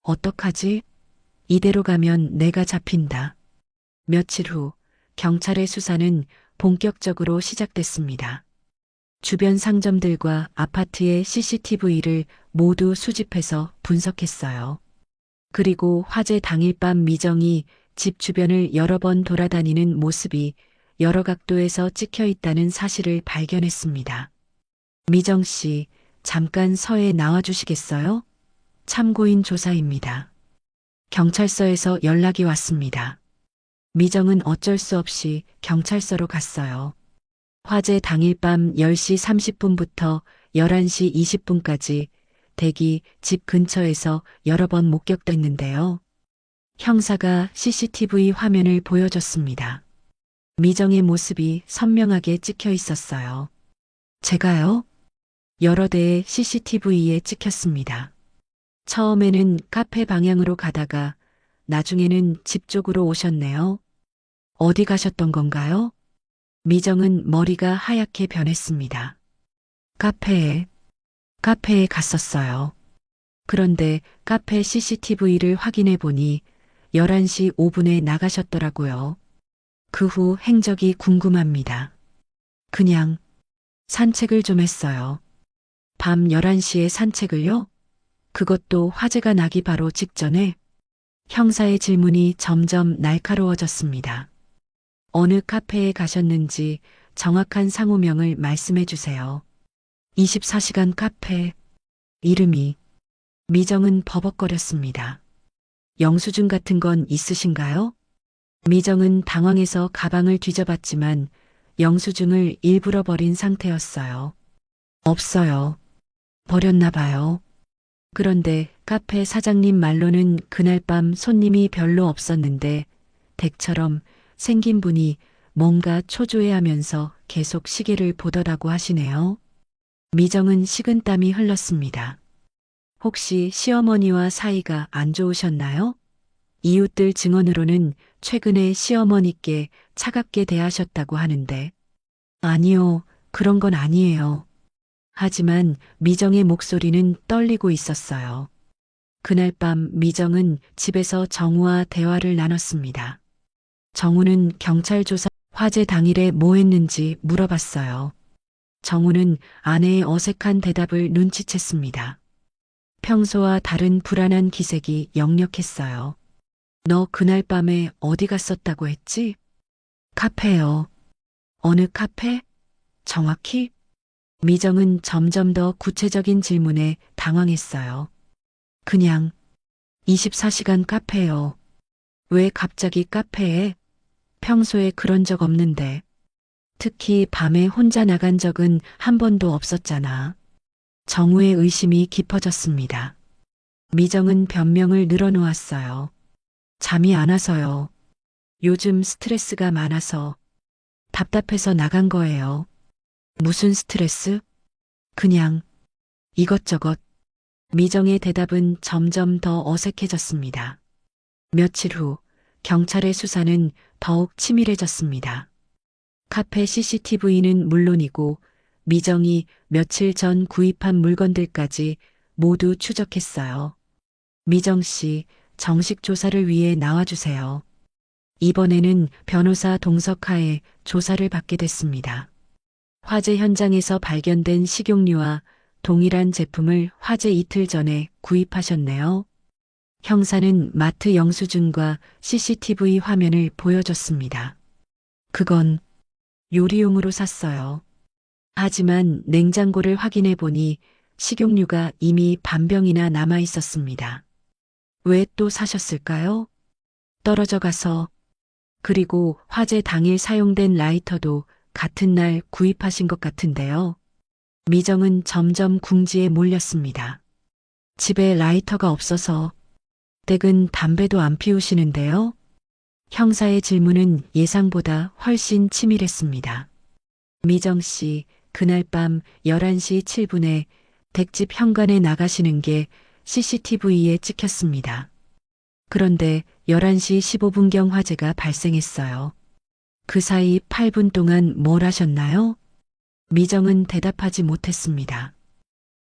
어떡하지? 이대로 가면 내가 잡힌다. 며칠 후 경찰의 수사는 본격적으로 시작됐습니다. 주변 상점들과 아파트의 CCTV를 모두 수집해서 분석했어요. 그리고 화재 당일 밤 미정이 집 주변을 여러 번 돌아다니는 모습이 여러 각도에서 찍혀 있다는 사실을 발견했습니다. 미정 씨, 잠깐 서에 나와 주시겠어요? 참고인 조사입니다. 경찰서에서 연락이 왔습니다. 미정은 어쩔 수 없이 경찰서로 갔어요. 화재 당일 밤 10시 30분부터 11시 20분까지 댁이 집 근처에서 여러 번 목격됐는데요. 형사가 CCTV 화면을 보여줬습니다. 미정의 모습이 선명하게 찍혀 있었어요. 제가요? 여러 대의 CCTV에 찍혔습니다. 처음에는 카페 방향으로 가다가 나중에는 집 쪽으로 오셨네요. 어디 가셨던 건가요? 미정은 머리가 하얗게 변했습니다. 카페에 갔었어요. 그런데 카페 CCTV를 확인해 보니 11시 5분에 나가셨더라고요. 그 후 행적이 궁금합니다. 그냥 산책을 좀 했어요. 밤 11시에 산책을요? 그것도 화재가 나기 바로 직전에? 형사의 질문이 점점 날카로워졌습니다. 어느 카페에 가셨는지 정확한 상호명을 말씀해 주세요. 24시간 카페. 이름이. 미정은 버벅거렸습니다. 영수증 같은 건 있으신가요? 미정은 당황해서 가방을 뒤져봤지만 영수증을 일부러 버린 상태였어요. 없어요. 버렸나 봐요. 그런데 카페 사장님 말로는 그날 밤 손님이 별로 없었는데 댁처럼 생긴 분이 뭔가 초조해하면서 계속 시계를 보더라고 하시네요. 미정은 식은땀이 흘렀습니다. 혹시 시어머니와 사이가 안 좋으셨나요? 이웃들 증언으로는 최근에 시어머니께 차갑게 대하셨다고 하는데. 아니요, 그런 건 아니에요. 하지만 미정의 목소리는 떨리고 있었어요. 그날 밤 미정은 집에서 정우와 대화를 나눴습니다. 정우는 경찰 조사 화재 당일에 뭐 했는지 물어봤어요. 정우는 아내의 어색한 대답을 눈치챘습니다. 평소와 다른 불안한 기색이 역력했어요. 너 그날 밤에 어디 갔었다고 했지? 카페요. 어느 카페? 정확히? 미정은 점점 더 구체적인 질문에 당황했어요. 그냥 24시간 카페요. 왜 갑자기 카페에? 평소에 그런 적 없는데. 특히 밤에 혼자 나간 적은 한 번도 없었잖아. 정우의 의심이 깊어졌습니다. 미정은 변명을 늘어놓았어요. 잠이 안 와서요. 요즘 스트레스가 많아서 답답해서 나간 거예요. 무슨 스트레스? 그냥 이것저것. 미정의 대답은 점점 더 어색해졌습니다. 며칠 후 경찰의 수사는 더욱 치밀해졌습니다. 카페 CCTV는 물론이고 미정이 며칠 전 구입한 물건들까지 모두 추적했어요. 미정 씨, 정식 조사를 위해 나와주세요. 이번에는 변호사 동석하에 조사를 받게 됐습니다. 화재 현장에서 발견된 식용유와 동일한 제품을 화재 이틀 전에 구입하셨네요. 형사는 마트 영수증과 CCTV 화면을 보여줬습니다. 그건 요리용으로 샀어요. 하지만 냉장고를 확인해 보니 식용유가 이미 반병이나 남아 있었습니다. 왜 또 사셨을까요? 떨어져 가서. 그리고 화재 당일 사용된 라이터도 같은 날 구입하신 것 같은데요. 미정은 점점 궁지에 몰렸습니다. 집에 라이터가 없어서. 댁은 담배도 안 피우시는데요. 형사의 질문은 예상보다 훨씬 치밀했습니다. 미정 씨, 그날 밤 11시 7분에 댁집 현관에 나가시는 게 CCTV에 찍혔습니다. 그런데 11시 15분경 화재가 발생했어요. 그 사이 8분 동안 뭘 하셨나요? 미정은 대답하지 못했습니다.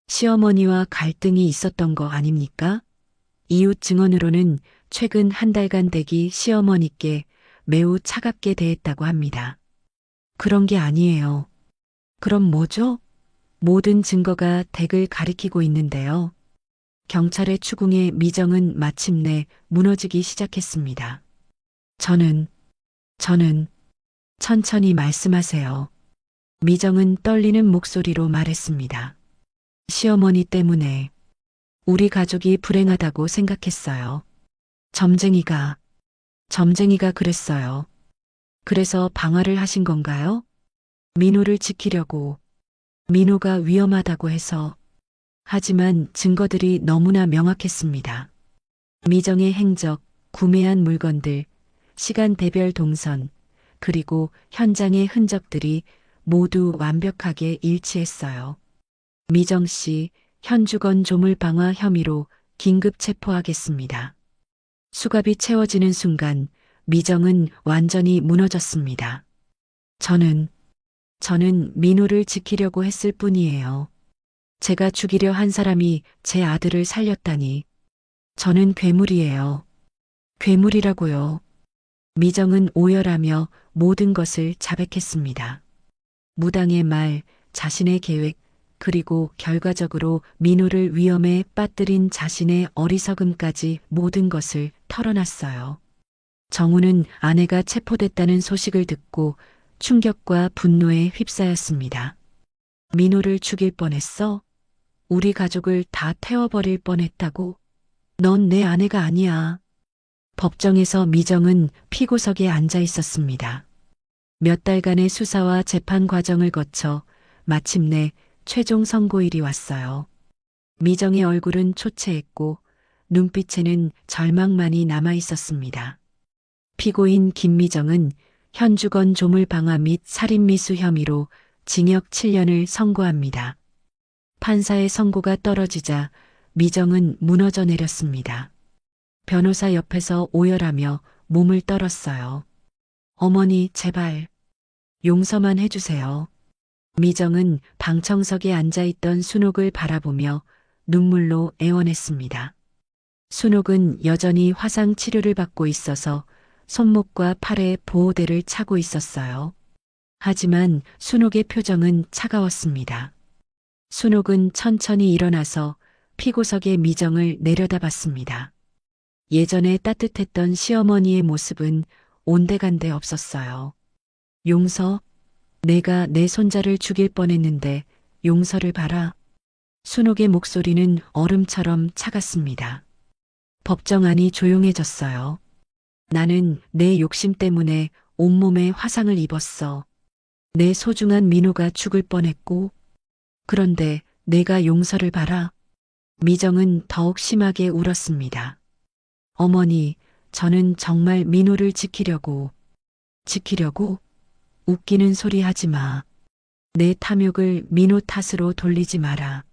시어머니와 갈등이 있었던 거 아닙니까? 이웃 증언으로는 최근 한 달간 댁이 시어머니께 매우 차갑게 대했다고 합니다. 그런 게 아니에요. 그럼 뭐죠? 모든 증거가 댁을 가리키고 있는데요. 경찰의 추궁에 미정은 마침내 무너지기 시작했습니다. 저는 천천히 말씀하세요. 미정은 떨리는 목소리로 말했습니다. 시어머니 때문에 우리 가족이 불행하다고 생각했어요. 점쟁이가 그랬어요. 그래서 방화를 하신 건가요? 민호를 지키려고. 민호가 위험하다고 해서. 하지만 증거들이 너무나 명확했습니다. 미정의 행적, 구매한 물건들, 시간대별 동선, 그리고 현장의 흔적들이 모두 완벽하게 일치했어요. 미정 씨, 현주건 조물방화 혐의로 긴급 체포하겠습니다. 수갑이 채워지는 순간 미정은 완전히 무너졌습니다. 저는 민호를 지키려고 했을 뿐이에요. 제가 죽이려 한 사람이 제 아들을 살렸다니. 저는 괴물이에요. 괴물이라고요. 미정은 오열하며 모든 것을 자백했습니다. 무당의 말, 자신의 계획, 그리고 결과적으로 민호를 위험에 빠뜨린 자신의 어리석음까지 모든 것을 털어놨어요. 정우는 아내가 체포됐다는 소식을 듣고 충격과 분노에 휩싸였습니다. 민호를 죽일 뻔했어? 우리 가족을 다 태워버릴 뻔했다고? 넌 내 아내가 아니야. 법정에서 미정은 피고석에 앉아 있었습니다. 몇 달간의 수사와 재판 과정을 거쳐 마침내 최종 선고일이 왔어요. 미정의 얼굴은 초췌했고 눈빛에는 절망만이 남아 있었습니다. 피고인 김미정은 현주건 조물방화 및 살인미수 혐의로 징역 7년을 선고합니다. 판사의 선고가 떨어지자 미정은 무너져 내렸습니다. 변호사 옆에서 오열하며 몸을 떨었어요. 어머니, 제발 용서만 해주세요. 미정은 방청석에 앉아있던 순옥을 바라보며 눈물로 애원했습니다. 순옥은 여전히 화상 치료를 받고 있어서 손목과 팔에 보호대를 차고 있었어요. 하지만 순옥의 표정은 차가웠습니다. 순옥은 천천히 일어나서 피고석의 미정을 내려다봤습니다. 예전에 따뜻했던 시어머니의 모습은 온데간데 없었어요. 용서? 내가 내 손자를 죽일 뻔했는데 용서를 바라. 순옥의 목소리는 얼음처럼 차갔습니다. 법정 안이 조용해졌어요. 나는 내 욕심 때문에 온몸에 화상을 입었어. 내 소중한 민호가 죽을 뻔했고. 그런데 내가 용서를 바라. 미정은 더욱 심하게 울었습니다. 어머니, 저는 정말 민호를 지키려고. 웃기는 소리 하지 마. 내 탐욕을 민호 탓으로 돌리지 마라.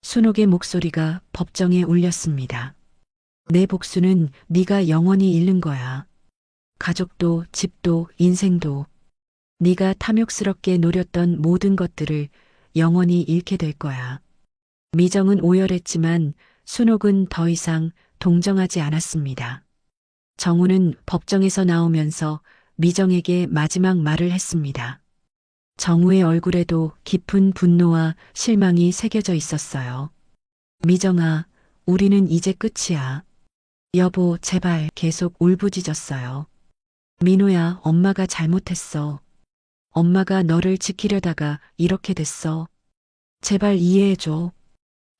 순옥의 목소리가 법정에 울렸습니다. 내 복수는 네가 영원히 잃는 거야. 가족도 집도 인생도. 네가 탐욕스럽게 노렸던 모든 것들을 영원히 잃게 될 거야. 미정은 오열했지만 순옥은 더 이상 동정하지 않았습니다. 정우는 법정에서 나오면서 미정에게 마지막 말을 했습니다. 정우의 얼굴에도 깊은 분노와 실망이 새겨져 있었어요. 미정아, 우리는 이제 끝이야. 여보, 제발. 계속 울부짖었어요. 민호야, 엄마가 잘못했어. 엄마가 너를 지키려다가 이렇게 됐어. 제발 이해해줘.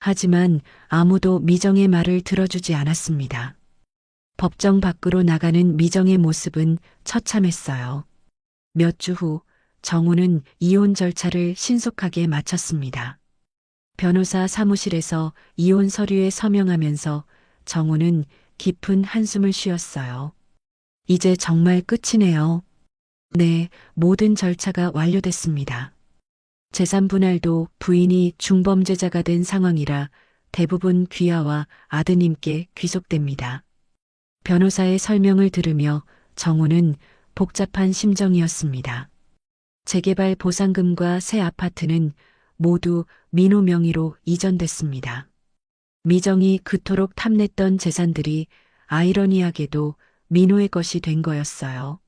하지만 아무도 미정의 말을 들어주지 않았습니다. 법정 밖으로 나가는 미정의 모습은 처참했어요. 몇 주 후 정우는 이혼 절차를 신속하게 마쳤습니다. 변호사 사무실에서 이혼 서류에 서명하면서 정우는 깊은 한숨을 쉬었어요. 이제 정말 끝이네요. 네, 모든 절차가 완료됐습니다. 재산 분할도 부인이 중범죄자가 된 상황이라 대부분 귀하와 아드님께 귀속됩니다. 변호사의 설명을 들으며 정우는 복잡한 심정이었습니다. 재개발 보상금과 새 아파트는 모두 민호 명의로 이전됐습니다. 미정이 그토록 탐냈던 재산들이 아이러니하게도 민호의 것이 된 거였어요.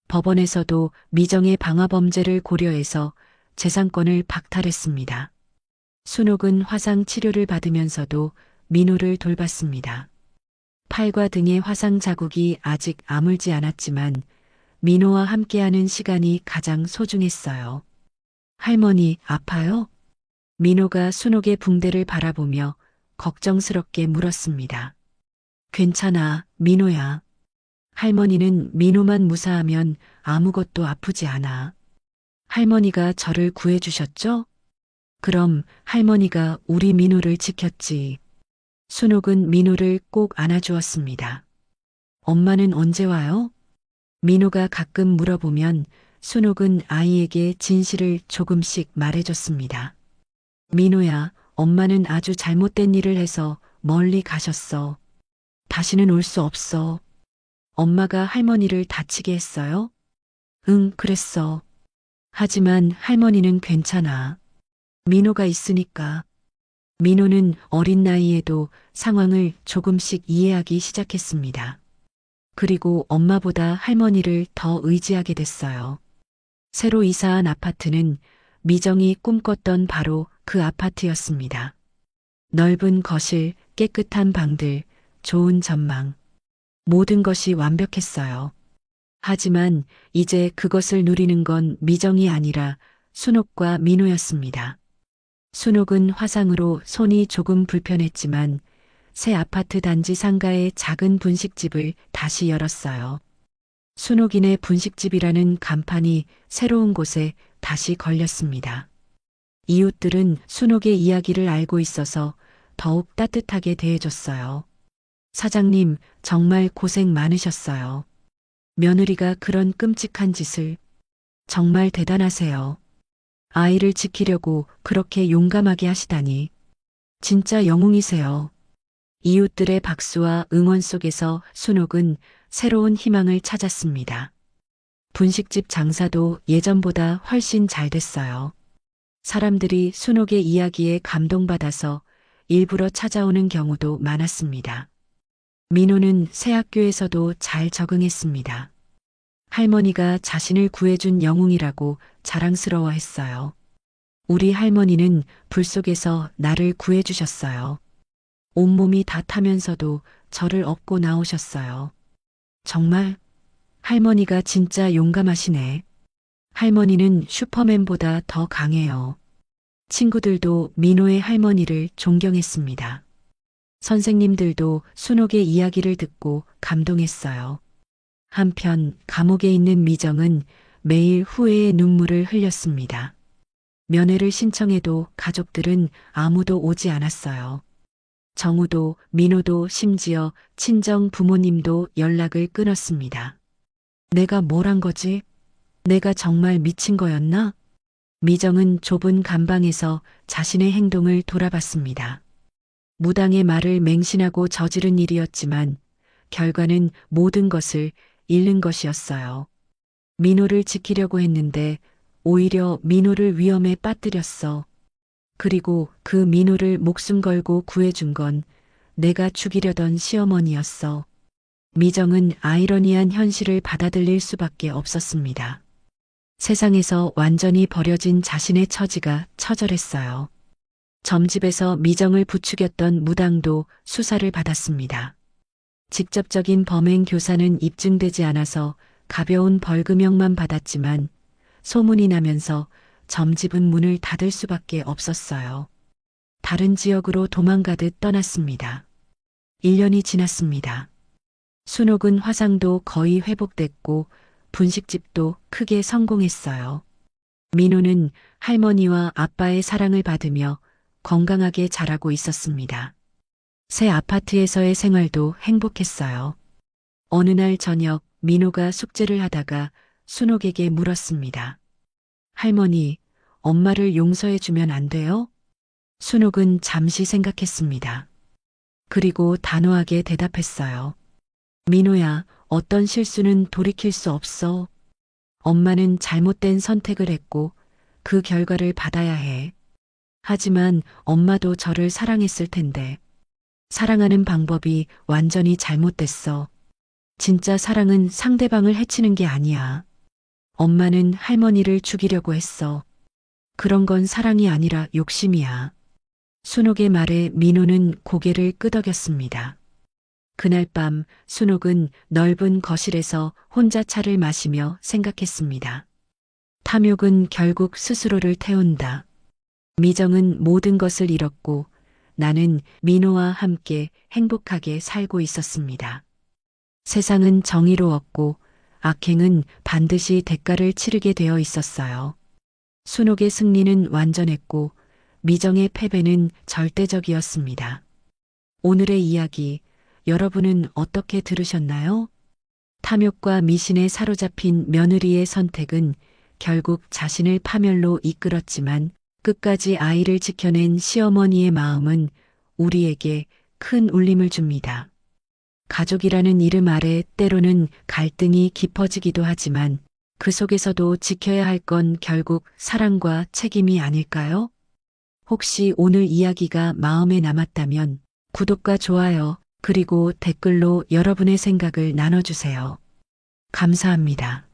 법원에서도 미정의 방화범죄를 고려해서 재산권을 박탈했습니다. 순옥은 화상 치료를 받으면서도 민호를 돌봤습니다. 팔과 등의 화상 자국이 아직 아물지 않았지만 민호와 함께하는 시간이 가장 소중했어요. 할머니, 아파요? 민호가 순옥의 붕대를 바라보며 걱정스럽게 물었습니다. 괜찮아, 민호야. 할머니는 민호만 무사하면 아무것도 아프지 않아. 할머니가 저를 구해주셨죠? 그럼 할머니가 우리 민호를 지켰지. 순옥은 민호를 꼭 안아주었습니다. 엄마는 언제 와요? 민호가 가끔 물어보면 순옥은 아이에게 진실을 조금씩 말해줬습니다. 민호야, 엄마는 아주 잘못된 일을 해서 멀리 가셨어. 다시는 올 수 없어. 엄마가 할머니를 다치게 했어요? 응, 그랬어. 하지만 할머니는 괜찮아. 민호가 있으니까. 민호는 어린 나이에도 상황을 조금씩 이해하기 시작했습니다. 그리고 엄마보다 할머니를 더 의지하게 됐어요. 새로 이사한 아파트는 미정이 꿈꿨던 바로 그 아파트였습니다. 넓은 거실, 깨끗한 방들, 좋은 전망. 모든 것이 완벽했어요. 하지만 이제 그것을 누리는 건 미정이 아니라 순옥과 민호였습니다. 순옥은 화상으로 손이 조금 불편했지만 새 아파트 단지 상가의 작은 분식집을 다시 열었어요. 순옥이네 분식집이라는 간판이 새로운 곳에 다시 걸렸습니다. 이웃들은 순옥의 이야기를 알고 있어서 더욱 따뜻하게 대해줬어요. 사장님, 정말 고생 많으셨어요. 며느리가 그런 끔찍한 짓을. 정말 대단하세요. 아이를 지키려고 그렇게 용감하게 하시다니. 진짜 영웅이세요. 이웃들의 박수와 응원 속에서 순옥은 새로운 희망을 찾았습니다. 분식집 장사도 예전보다 훨씬 잘 됐어요. 사람들이 순옥의 이야기에 감동받아서 일부러 찾아오는 경우도 많았습니다. 민호는 새 학교에서도 잘 적응했습니다. 할머니가 자신을 구해준 영웅이라고 자랑스러워했어요. 우리 할머니는 불 속에서 나를 구해주셨어요. 온몸이 다 타면서도 저를 업고 나오셨어요. 정말 할머니가 진짜 용감하시네. 할머니는 슈퍼맨보다 더 강해요. 친구들도 민호의 할머니를 존경했습니다. 선생님들도 순옥의 이야기를 듣고 감동했어요. 한편 감옥에 있는 미정은 매일 후회의 눈물을 흘렸습니다. 면회를 신청해도 가족들은 아무도 오지 않았어요. 정우도 민호도 심지어 친정 부모님도 연락을 끊었습니다. 내가 뭘 한 거지? 내가 정말 미친 거였나? 미정은 좁은 감방에서 자신의 행동을 돌아봤습니다. 무당의 말을 맹신하고 저지른 일이었지만 결과는 모든 것을 잃는 것이었어요. 민호를 지키려고 했는데 오히려 민호를 위험에 빠뜨렸어. 그리고 그 민호를 목숨 걸고 구해준 건 내가 죽이려던 시어머니였어. 미정은 아이러니한 현실을 받아들일 수밖에 없었습니다. 세상에서 완전히 버려진 자신의 처지가 처절했어요. 점집에서 미정을 부추겼던 무당도 수사를 받았습니다. 직접적인 범행 교사는 입증되지 않아서 가벼운 벌금형만 받았지만 소문이 나면서 점집은 문을 닫을 수밖에 없었어요. 다른 지역으로 도망가듯 떠났습니다. 1년이 지났습니다. 순옥은 화상도 거의 회복됐고 분식집도 크게 성공했어요. 민호는 할머니와 아빠의 사랑을 받으며 건강하게 자라고 있었습니다. 새 아파트에서의 생활도 행복했어요. 어느 날 저녁 민호가 숙제를 하다가 순옥에게 물었습니다. 할머니, 엄마를 용서해 주면 안 돼요? 순옥은 잠시 생각했습니다. 그리고 단호하게 대답했어요. 민호야, 어떤 실수는 돌이킬 수 없어. 엄마는 잘못된 선택을 했고 그 결과를 받아야 해. 하지만 엄마도 저를 사랑했을 텐데. 사랑하는 방법이 완전히 잘못됐어. 진짜 사랑은 상대방을 해치는 게 아니야. 엄마는 할머니를 죽이려고 했어. 그런 건 사랑이 아니라 욕심이야. 순옥의 말에 민호는 고개를 끄덕였습니다. 그날 밤 순옥은 넓은 거실에서 혼자 차를 마시며 생각했습니다. 탐욕은 결국 스스로를 태운다. 미정은 모든 것을 잃었고 나는 민호와 함께 행복하게 살고 있었습니다. 세상은 정의로웠고 악행은 반드시 대가를 치르게 되어 있었어요. 순옥의 승리는 완전했고 미정의 패배는 절대적이었습니다. 오늘의 이야기 여러분은 어떻게 들으셨나요? 탐욕과 미신에 사로잡힌 며느리의 선택은 결국 자신을 파멸로 이끌었지만 끝까지 아이를 지켜낸 시어머니의 마음은 우리에게 큰 울림을 줍니다. 가족이라는 이름 아래 때로는 갈등이 깊어지기도 하지만 그 속에서도 지켜야 할 건 결국 사랑과 책임이 아닐까요? 혹시 오늘 이야기가 마음에 남았다면 구독과 좋아요, 그리고 댓글로 여러분의 생각을 나눠주세요. 감사합니다.